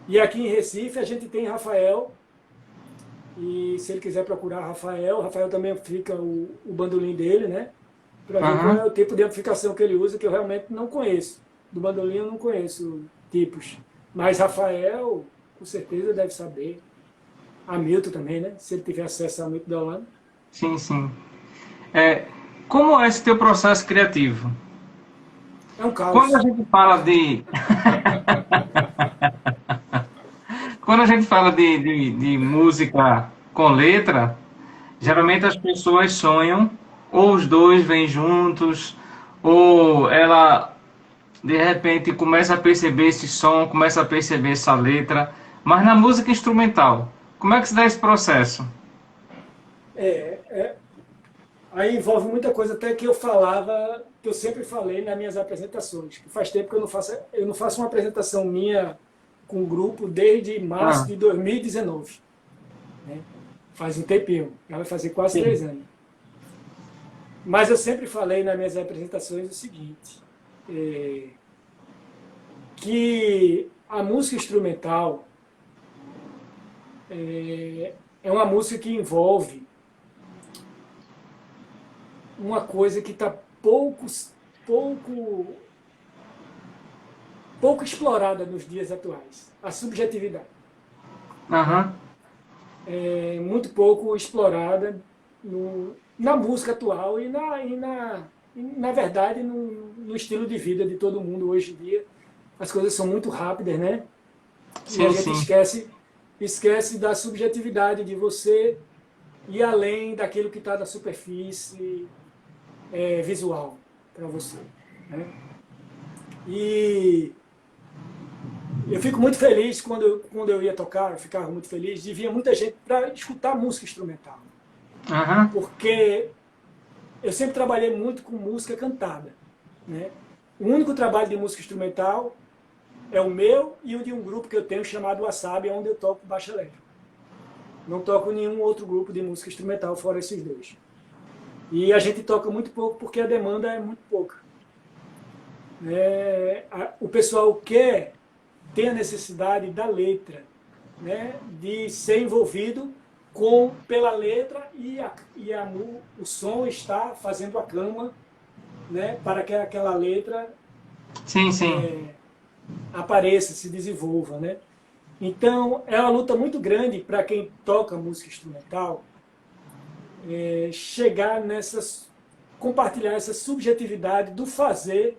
E aqui em Recife a gente tem Rafael. E se ele quiser procurar Rafael também fica o bandolim dele, né? Para ver qual é o tipo de amplificação que ele usa, que eu realmente não conheço. Do bandolim eu não conheço tipos. Mas Rafael, com certeza, deve saber. Hamilton também, né? Se ele tiver acesso a Hamilton da Holanda. Sim. Como é esse teu processo criativo? É um caos. Quando a gente fala de... Quando a gente fala de música com letra, geralmente as pessoas sonham, ou os dois vêm juntos, ou ela de repente começa a perceber esse som, começa a perceber essa letra. Mas na música instrumental, como é que se dá esse processo? Aí envolve muita coisa até que eu sempre falei nas minhas apresentações. Que faz tempo que eu não faço uma apresentação minha com o grupo desde março de 2019. Né? Faz um tempinho, já vai fazer quase 3 anos. Mas eu sempre falei nas minhas apresentações o seguinte, é, que a música instrumental é uma música que envolve uma coisa que está pouco, pouco explorada nos dias atuais, a subjetividade. Aham. É muito pouco explorada na música atual na verdade, no estilo de vida de todo mundo hoje em dia. As coisas são muito rápidas, né? E a Sim, gente sim. esquece da subjetividade de você ir além daquilo que está na superfície visual para você. Né? E eu fico muito feliz quando eu ia tocar, eu ficava muito feliz de vir muita gente para escutar música instrumental. Aham. Porque eu sempre trabalhei muito com música cantada. Né? O único trabalho de música instrumental é o meu e o de um grupo que eu tenho chamado Wasabi, onde eu toco baixo elétrico. Não toco nenhum outro grupo de música instrumental fora esses dois. E a gente toca muito pouco porque a demanda é muito pouca. O pessoal quer ter a necessidade da letra, né? De ser envolvido pela letra o som está fazendo a cama, né? Para que aquela letra Sim, sim. apareça, se desenvolva, né? Então, é uma luta muito grande para quem toca música instrumental chegar compartilhar essa subjetividade do fazer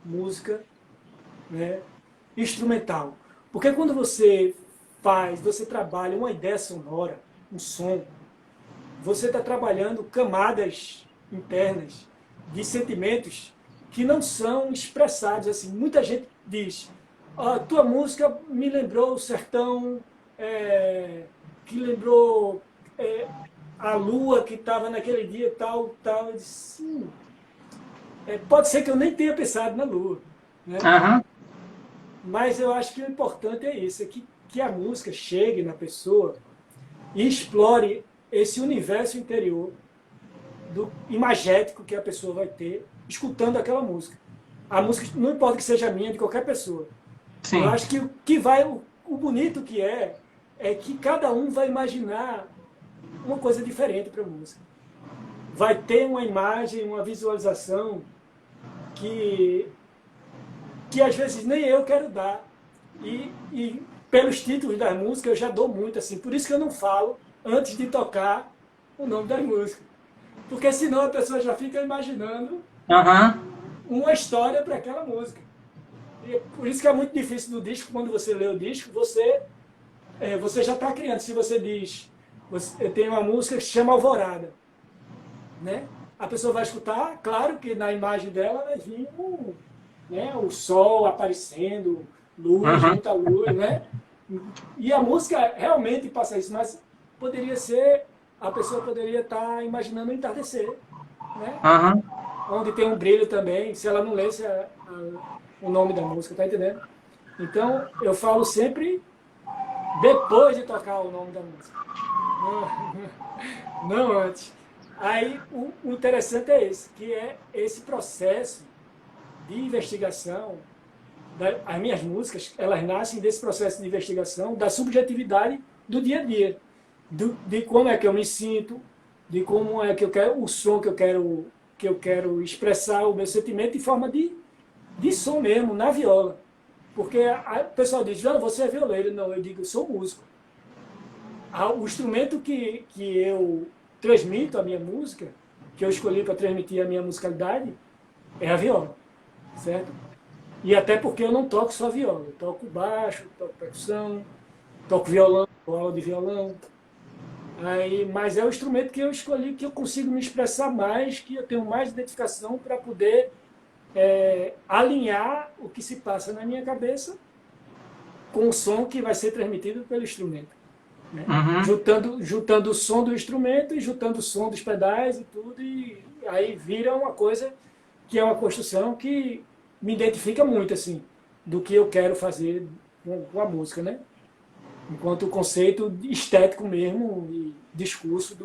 música, né, instrumental. Porque quando você trabalha uma ideia sonora, um som, você está trabalhando camadas internas de sentimentos que não são expressados assim. Muita gente diz: a tua música me lembrou o sertão, que lembrou a lua que estava naquele dia tal, tal. Eu disse, sim, pode ser que eu nem tenha pensado na lua, né? Aham. Mas eu acho que o importante é isso, que a música chegue na pessoa e explore esse universo interior do imagético que a pessoa vai ter escutando aquela música. A música não importa que seja minha, de qualquer pessoa. Eu Sim. acho que o bonito que é que cada um vai imaginar uma coisa diferente para a música. Vai ter uma imagem, uma visualização que que às vezes nem eu quero dar. E pelos títulos das músicas eu já dou muito, assim. Por isso que eu não falo antes de tocar o nome das músicas. Porque senão a pessoa já fica imaginando Aham. uma história para aquela música. E por isso que é muito difícil no disco, quando você lê o disco, você já está criando. Se você diz, tem uma música que se chama Alvorada, né? A pessoa vai escutar, claro que na imagem dela vai vir o sol aparecendo, luz, Aham. muita luz, né? E a música realmente passa isso, mas a pessoa poderia estar imaginando um entardecer, né? Aham. Onde tem um brilho também, se ela não lesse o nome da música, tá entendendo? Então, eu falo sempre depois de tocar o nome da música, não antes. Aí, o interessante é esse, que é esse processo de investigação. As minhas músicas, elas nascem desse processo de investigação da subjetividade do dia a dia, de como é que eu me sinto, de como é que eu quero o som que eu quero expressar o meu sentimento em forma de som mesmo, na viola. Porque o pessoal diz: "Não, você é violeiro". Não, eu digo: "Eu sou músico". O instrumento que eu transmito a minha música, que eu escolhi para transmitir a minha musicalidade, é a viola, certo? E até porque eu não toco só viola, eu toco baixo, toco percussão, toco violão, aula de violão. Mas é o instrumento que eu escolhi, que eu consigo me expressar mais, que eu tenho mais identificação para poder alinhar o que se passa na minha cabeça com o som que vai ser transmitido pelo instrumento. Né? Uhum. Juntando o som do instrumento e juntando o som dos pedais e tudo, e aí vira uma coisa que é uma construção que me identifica muito, assim, do que eu quero fazer com a música, né? Enquanto conceito estético mesmo e discurso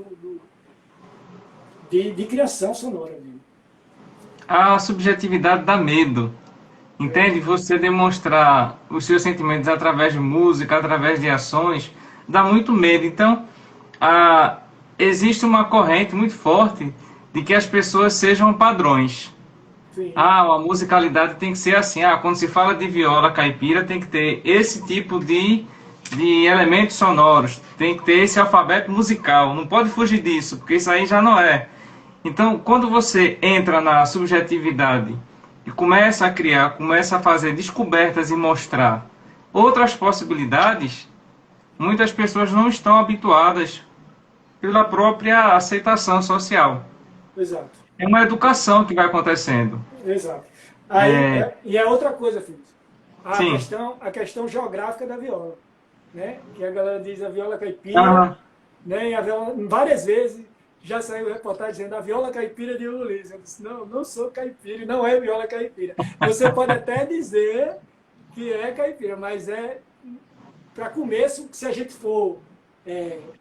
de criação sonora mesmo. A subjetividade dá medo. Entende? Você demonstrar os seus sentimentos através de música, através de ações, dá muito medo. Então, a, existe uma corrente muito forte de que as pessoas sejam padrões. Sim, Ah, a musicalidade tem que ser assim. Ah, quando se fala de viola caipira, tem que ter esse tipo de elementos sonoros, tem que ter esse alfabeto musical. Não pode fugir disso, porque isso aí já não é. Então, quando você entra na subjetividade e começa a criar, começa a fazer descobertas e mostrar outras possibilidades, muitas pessoas não estão habituadas pela própria aceitação social. exato. É uma educação que vai acontecendo. Exato. Aí, É, e é outra coisa, filho. sim. A questão geográfica da viola, né? Que a galera diz a viola caipira, Aham. né? E a viola, várias vezes já saiu reportagem dizendo a viola caipira de Ulisses. Eu disse, não, não sou caipira e não é viola caipira. Você pode até dizer que é caipira, mas é para começo, se a gente for é,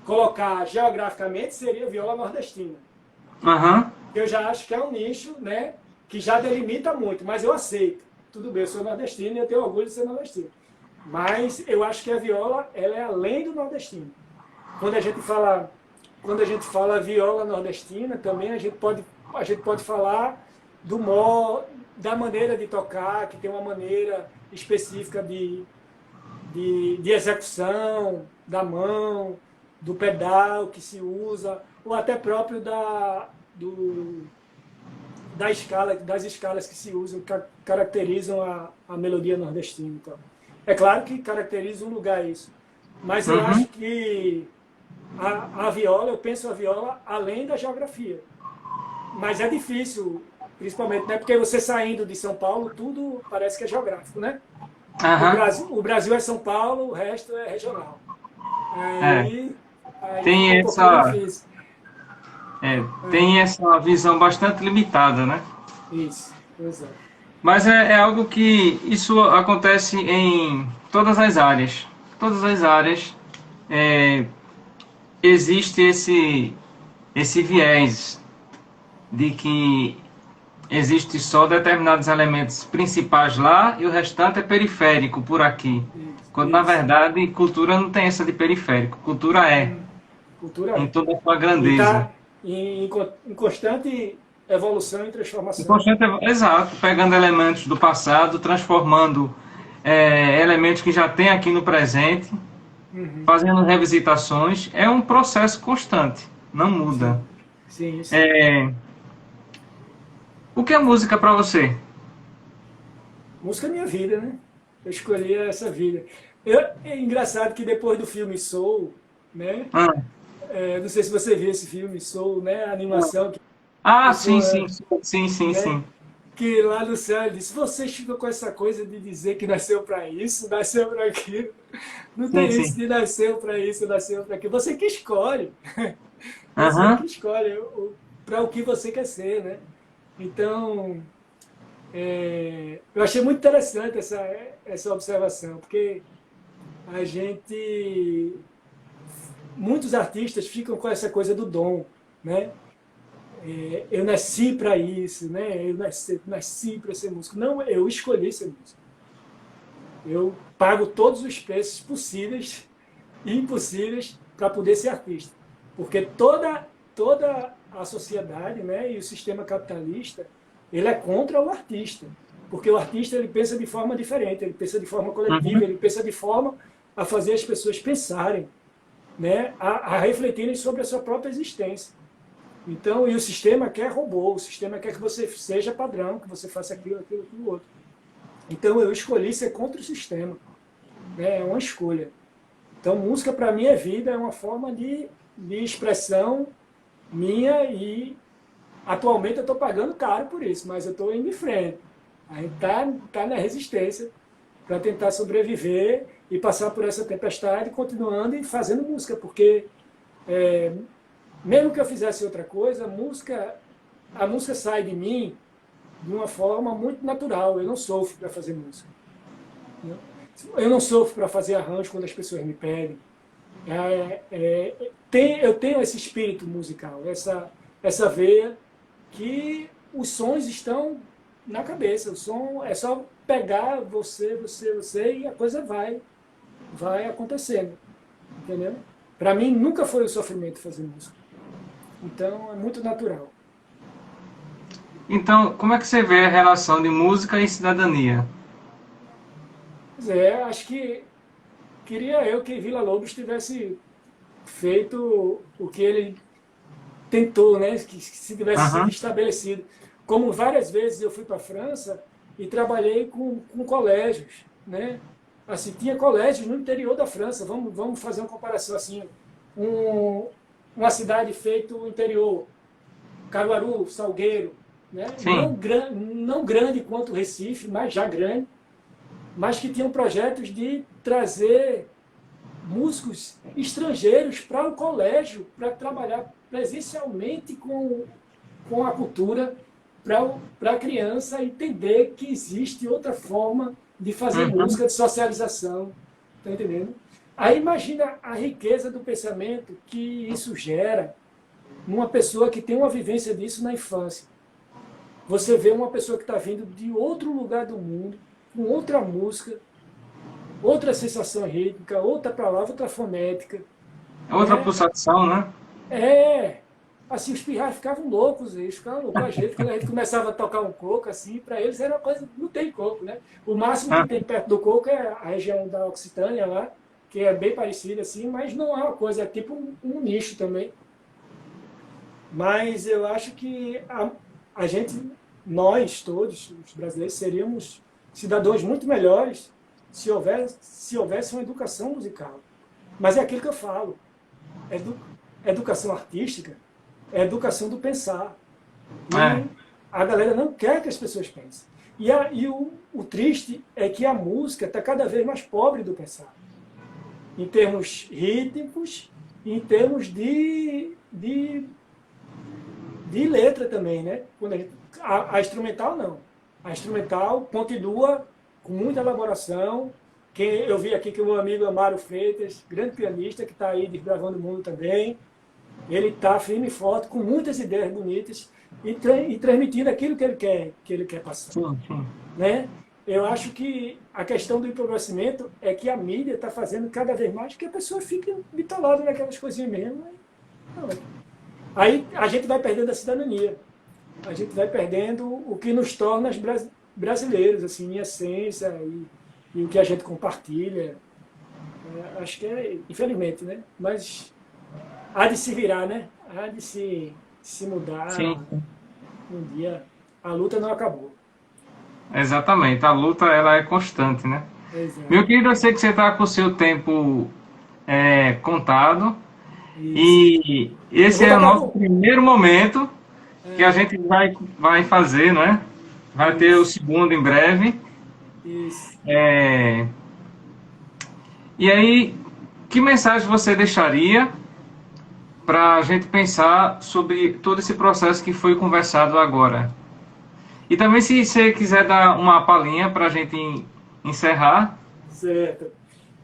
colocar geograficamente, seria viola nordestina. Aham. Eu já acho que é um nicho, né, que já delimita muito, mas eu aceito. Tudo bem, eu sou nordestino e eu tenho orgulho de ser nordestino. Mas eu acho que a viola, ela é além do nordestino. Quando a gente fala, quando a gente fala viola nordestina, também a gente pode falar da maneira de tocar, que tem uma maneira específica de execução, da mão, do pedal que se usa, ou até próprio da escala, das escalas que se usam, que caracterizam a melodia nordestina. Então. É claro que caracteriza um lugar isso, mas eu acho Uhum. que a viola, eu penso a viola além da geografia. Mas é difícil, principalmente, né? Porque você saindo de São Paulo, tudo parece que é geográfico, né? Aham. O Brasil é São Paulo, o resto é regional. É. Aí, aí fica Tem um pouquinho essa, difícil. tem essa visão bastante limitada, né? Isso, exato. Mas é algo que isso acontece em todas as áreas. Todas as áreas é, existe esse viés de que existe só determinados elementos principais lá e o restante é periférico por aqui. Isso, Quando na isso. verdade cultura não tem essa de periférico. Cultura é Cultura em é. toda a sua E grandeza. está em constante evolução e O transformação. constante, exato, pegando elementos do passado, transformando elementos que já tem aqui no presente, Uhum. fazendo revisitações, é um processo constante, não muda. Sim, sim, sim. É, o que é música para você? Música é minha vida, né? Eu escolhi essa vida. É engraçado que depois do filme Soul, né? Ah, Não sei se você viu esse filme Soul, né? A animação que sim, ficou, sim, sim, sim, né? sim. Que lá no céu ele disse: vocês ficam com essa coisa de dizer que nasceu para isso, nasceu para aquilo. Não Sim, tem isso sim. de nasceu para isso, nasceu para aquilo. Você que escolhe. Você que Aham. escolhe para o que você quer ser, né? Então, eu achei muito interessante essa observação, porque a gente, muitos artistas ficam com essa coisa do dom, né? Eu nasci para isso, né? Eu nasci para ser músico. Não, eu escolhi ser músico. Eu pago todos os preços possíveis e impossíveis para poder ser artista. Porque toda a sociedade, né, e o sistema capitalista, ele é contra o artista. Porque o artista ele pensa de forma diferente, ele pensa de forma coletiva, Uhum. ele pensa de forma a fazer as pessoas pensarem, né, a refletirem sobre a sua própria existência. Então, e o sistema quer robô, o sistema quer que você seja padrão, que você faça aquilo, aquilo, aquilo outro. Então, eu escolhi ser contra o sistema. Né? É uma escolha. Então, música para mim é vida, é uma forma de expressão minha e atualmente eu estou pagando caro por isso, mas eu estou indo em frente. A gente tá na resistência para tentar sobreviver e passar por essa tempestade, continuando e fazendo música, porque mesmo que eu fizesse outra coisa, a música sai de mim de uma forma muito natural. Eu não sofro para fazer música. Eu não sofro para fazer arranjo quando as pessoas me pedem. eu tenho esse espírito musical, essa veia que os sons estão na cabeça. O som é só pegar você e a coisa vai acontecendo, entendeu? Para mim nunca foi um sofrimento fazer música. Então é muito natural. Então, como é que você vê a relação de música e cidadania? Pois é, acho que queria eu que Villa-Lobos tivesse feito o que ele tentou, né? Que se tivesse sido Aham. estabelecido. Como várias vezes eu fui para a França e trabalhei com colégios, né? Assim, tinha colégios no interior da França. Vamos fazer uma comparação assim. Um, uma cidade feita no interior, Caruaru, Salgueiro, né? Sim. Não grande quanto o Recife, mas já grande, mas que tinham projetos de trazer músicos estrangeiros para o colégio, para trabalhar presencialmente com a cultura, para a criança entender que existe outra forma de fazer Uhum. música, de socialização. Está entendendo? Aí imagina a riqueza do pensamento que isso gera numa pessoa que tem uma vivência disso na infância. Você vê uma pessoa que está vindo de outro lugar do mundo, com outra música, outra sensação rítmica, outra palavra, outra fonética, É outra né? pulsação, né? É, assim, os pirrais ficavam loucos, eles ficavam loucos com a gente, quando a gente começava a tocar um coco, assim, para eles era uma coisa, não tem coco, né? O máximo que Ah, tem perto do coco é a região da Occitânia lá, que é bem parecida, assim, mas não é uma coisa, é tipo um nicho também. Mas eu acho que a gente, nós todos, os brasileiros, seríamos cidadãos muito melhores se houvesse uma educação musical. Mas é aquilo que eu falo, edu, educação artística é educação do pensar. é. E a galera não quer que as pessoas pensem. E o triste é que a música está cada vez mais pobre do pensar, em termos rítmicos, em termos de letra também, né? A instrumental não. A instrumental continua com muita elaboração. Eu vi aqui que o meu amigo Amaro Freitas, grande pianista, que está aí desbravando o mundo também, ele está firme e forte, com muitas ideias bonitas e transmitindo aquilo que ele quer passar, Sim, sim. né? Eu acho que a questão do empobrecimento é que a mídia está fazendo cada vez mais que a pessoa fique bitolada naquelas coisinhas mesmo. Aí a gente vai perdendo a cidadania, a gente vai perdendo o que nos torna brasileiros, assim, em essência e o que a gente compartilha. Acho que é, infelizmente, né? Mas há de se virar, né? Há de se Sim, mudar sim. um dia. A luta não acabou. Exatamente. A luta ela é constante, né? Meu Exato. querido, eu sei que você está com o seu tempo contado Isso. e Eu esse vou é o tocar nosso com. primeiro momento que a É, gente vai fazer, não é? Vai ter o isso. segundo em breve. Isso. É, e aí, que mensagem você deixaria para a gente pensar sobre todo esse processo que foi conversado agora? E também, se você quiser dar uma palhinha para a gente encerrar. Certo.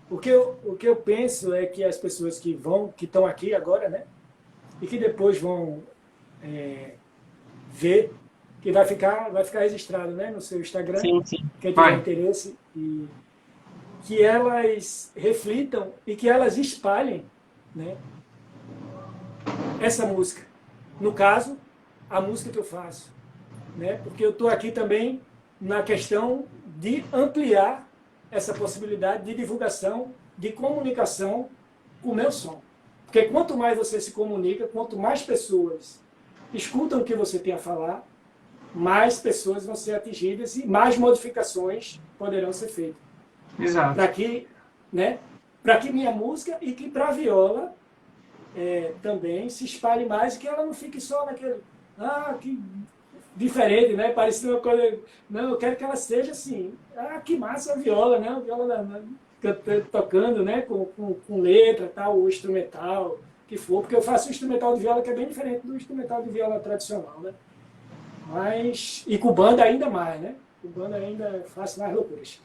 O que eu penso é que as pessoas que estão aqui agora, né? E que depois vão ver, que vai ficar registrado, né, no seu Instagram, Sim, sim. quem tiver Vai. interesse, e que elas reflitam e que elas espalhem, né, essa música. No caso, a música que eu faço, né, porque eu estou aqui também na questão de ampliar essa possibilidade de divulgação, de comunicação com o meu som. Porque quanto mais você se comunica, quanto mais pessoas escutam o que você tem a falar, mais pessoas vão ser atingidas e mais modificações poderão ser feitas. Exato. Para que, né, para que minha música e que para a viola também se espalhe mais e que ela não fique só naquele, que diferente, né? Parecia uma coisa. Não, eu quero que ela seja assim. Que massa a viola, né? A viola tocando, né? Com letra, tal, o instrumental, que for, porque eu faço um instrumental de viola que é bem diferente do instrumental de viola tradicional, né? Mas, e com banda ainda mais, né? Com banda ainda faço mais loucuras.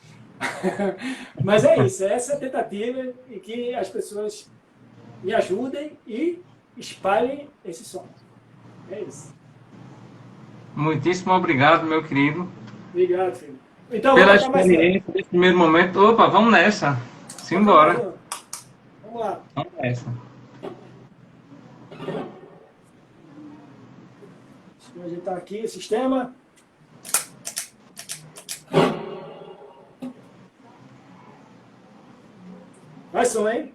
Mas é isso, essa é a tentativa e que as pessoas me ajudem e espalhem esse som. É isso. Muitíssimo obrigado, meu querido, Obrigado, filho. Então, pela vamos tocar mais uma. experiência desse primeiro momento. Opa, vamos nessa. Tocar mais Simbora. uma. Vamos lá. Vamos nessa. Deixa eu ajeitar aqui o sistema. Vai som, hein?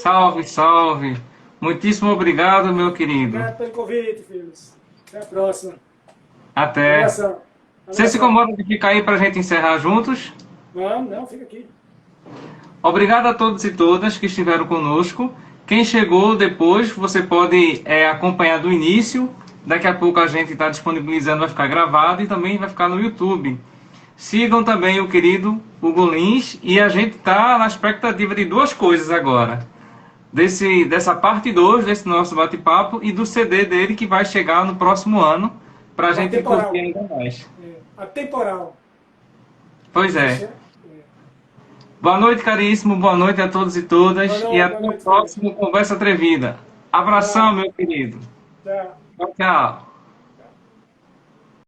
Salve, salve. Muitíssimo obrigado, meu querido. Obrigado pelo convite, filhos. Até a próxima. Até. Abração. Você se Abração. incomoda de ficar aí para a gente encerrar juntos? Não, fica aqui. Obrigado a todos e todas que estiveram conosco. Quem chegou depois, você pode acompanhar do início. Daqui a pouco a gente está disponibilizando, vai ficar gravado e também vai ficar no YouTube. Sigam também o querido Hugo Lins e a gente está na expectativa de duas coisas agora. Dessa parte 2 desse nosso bate-papo e do CD dele que vai chegar no próximo ano para a gente curtir ainda mais. Atemporal. Pois é. Boa noite, caríssimo. Boa noite a todos e todas. Boa E até noite, o próximo Conversa Atrevida. Abração, meu querido. Tchau. Tchau, tchau.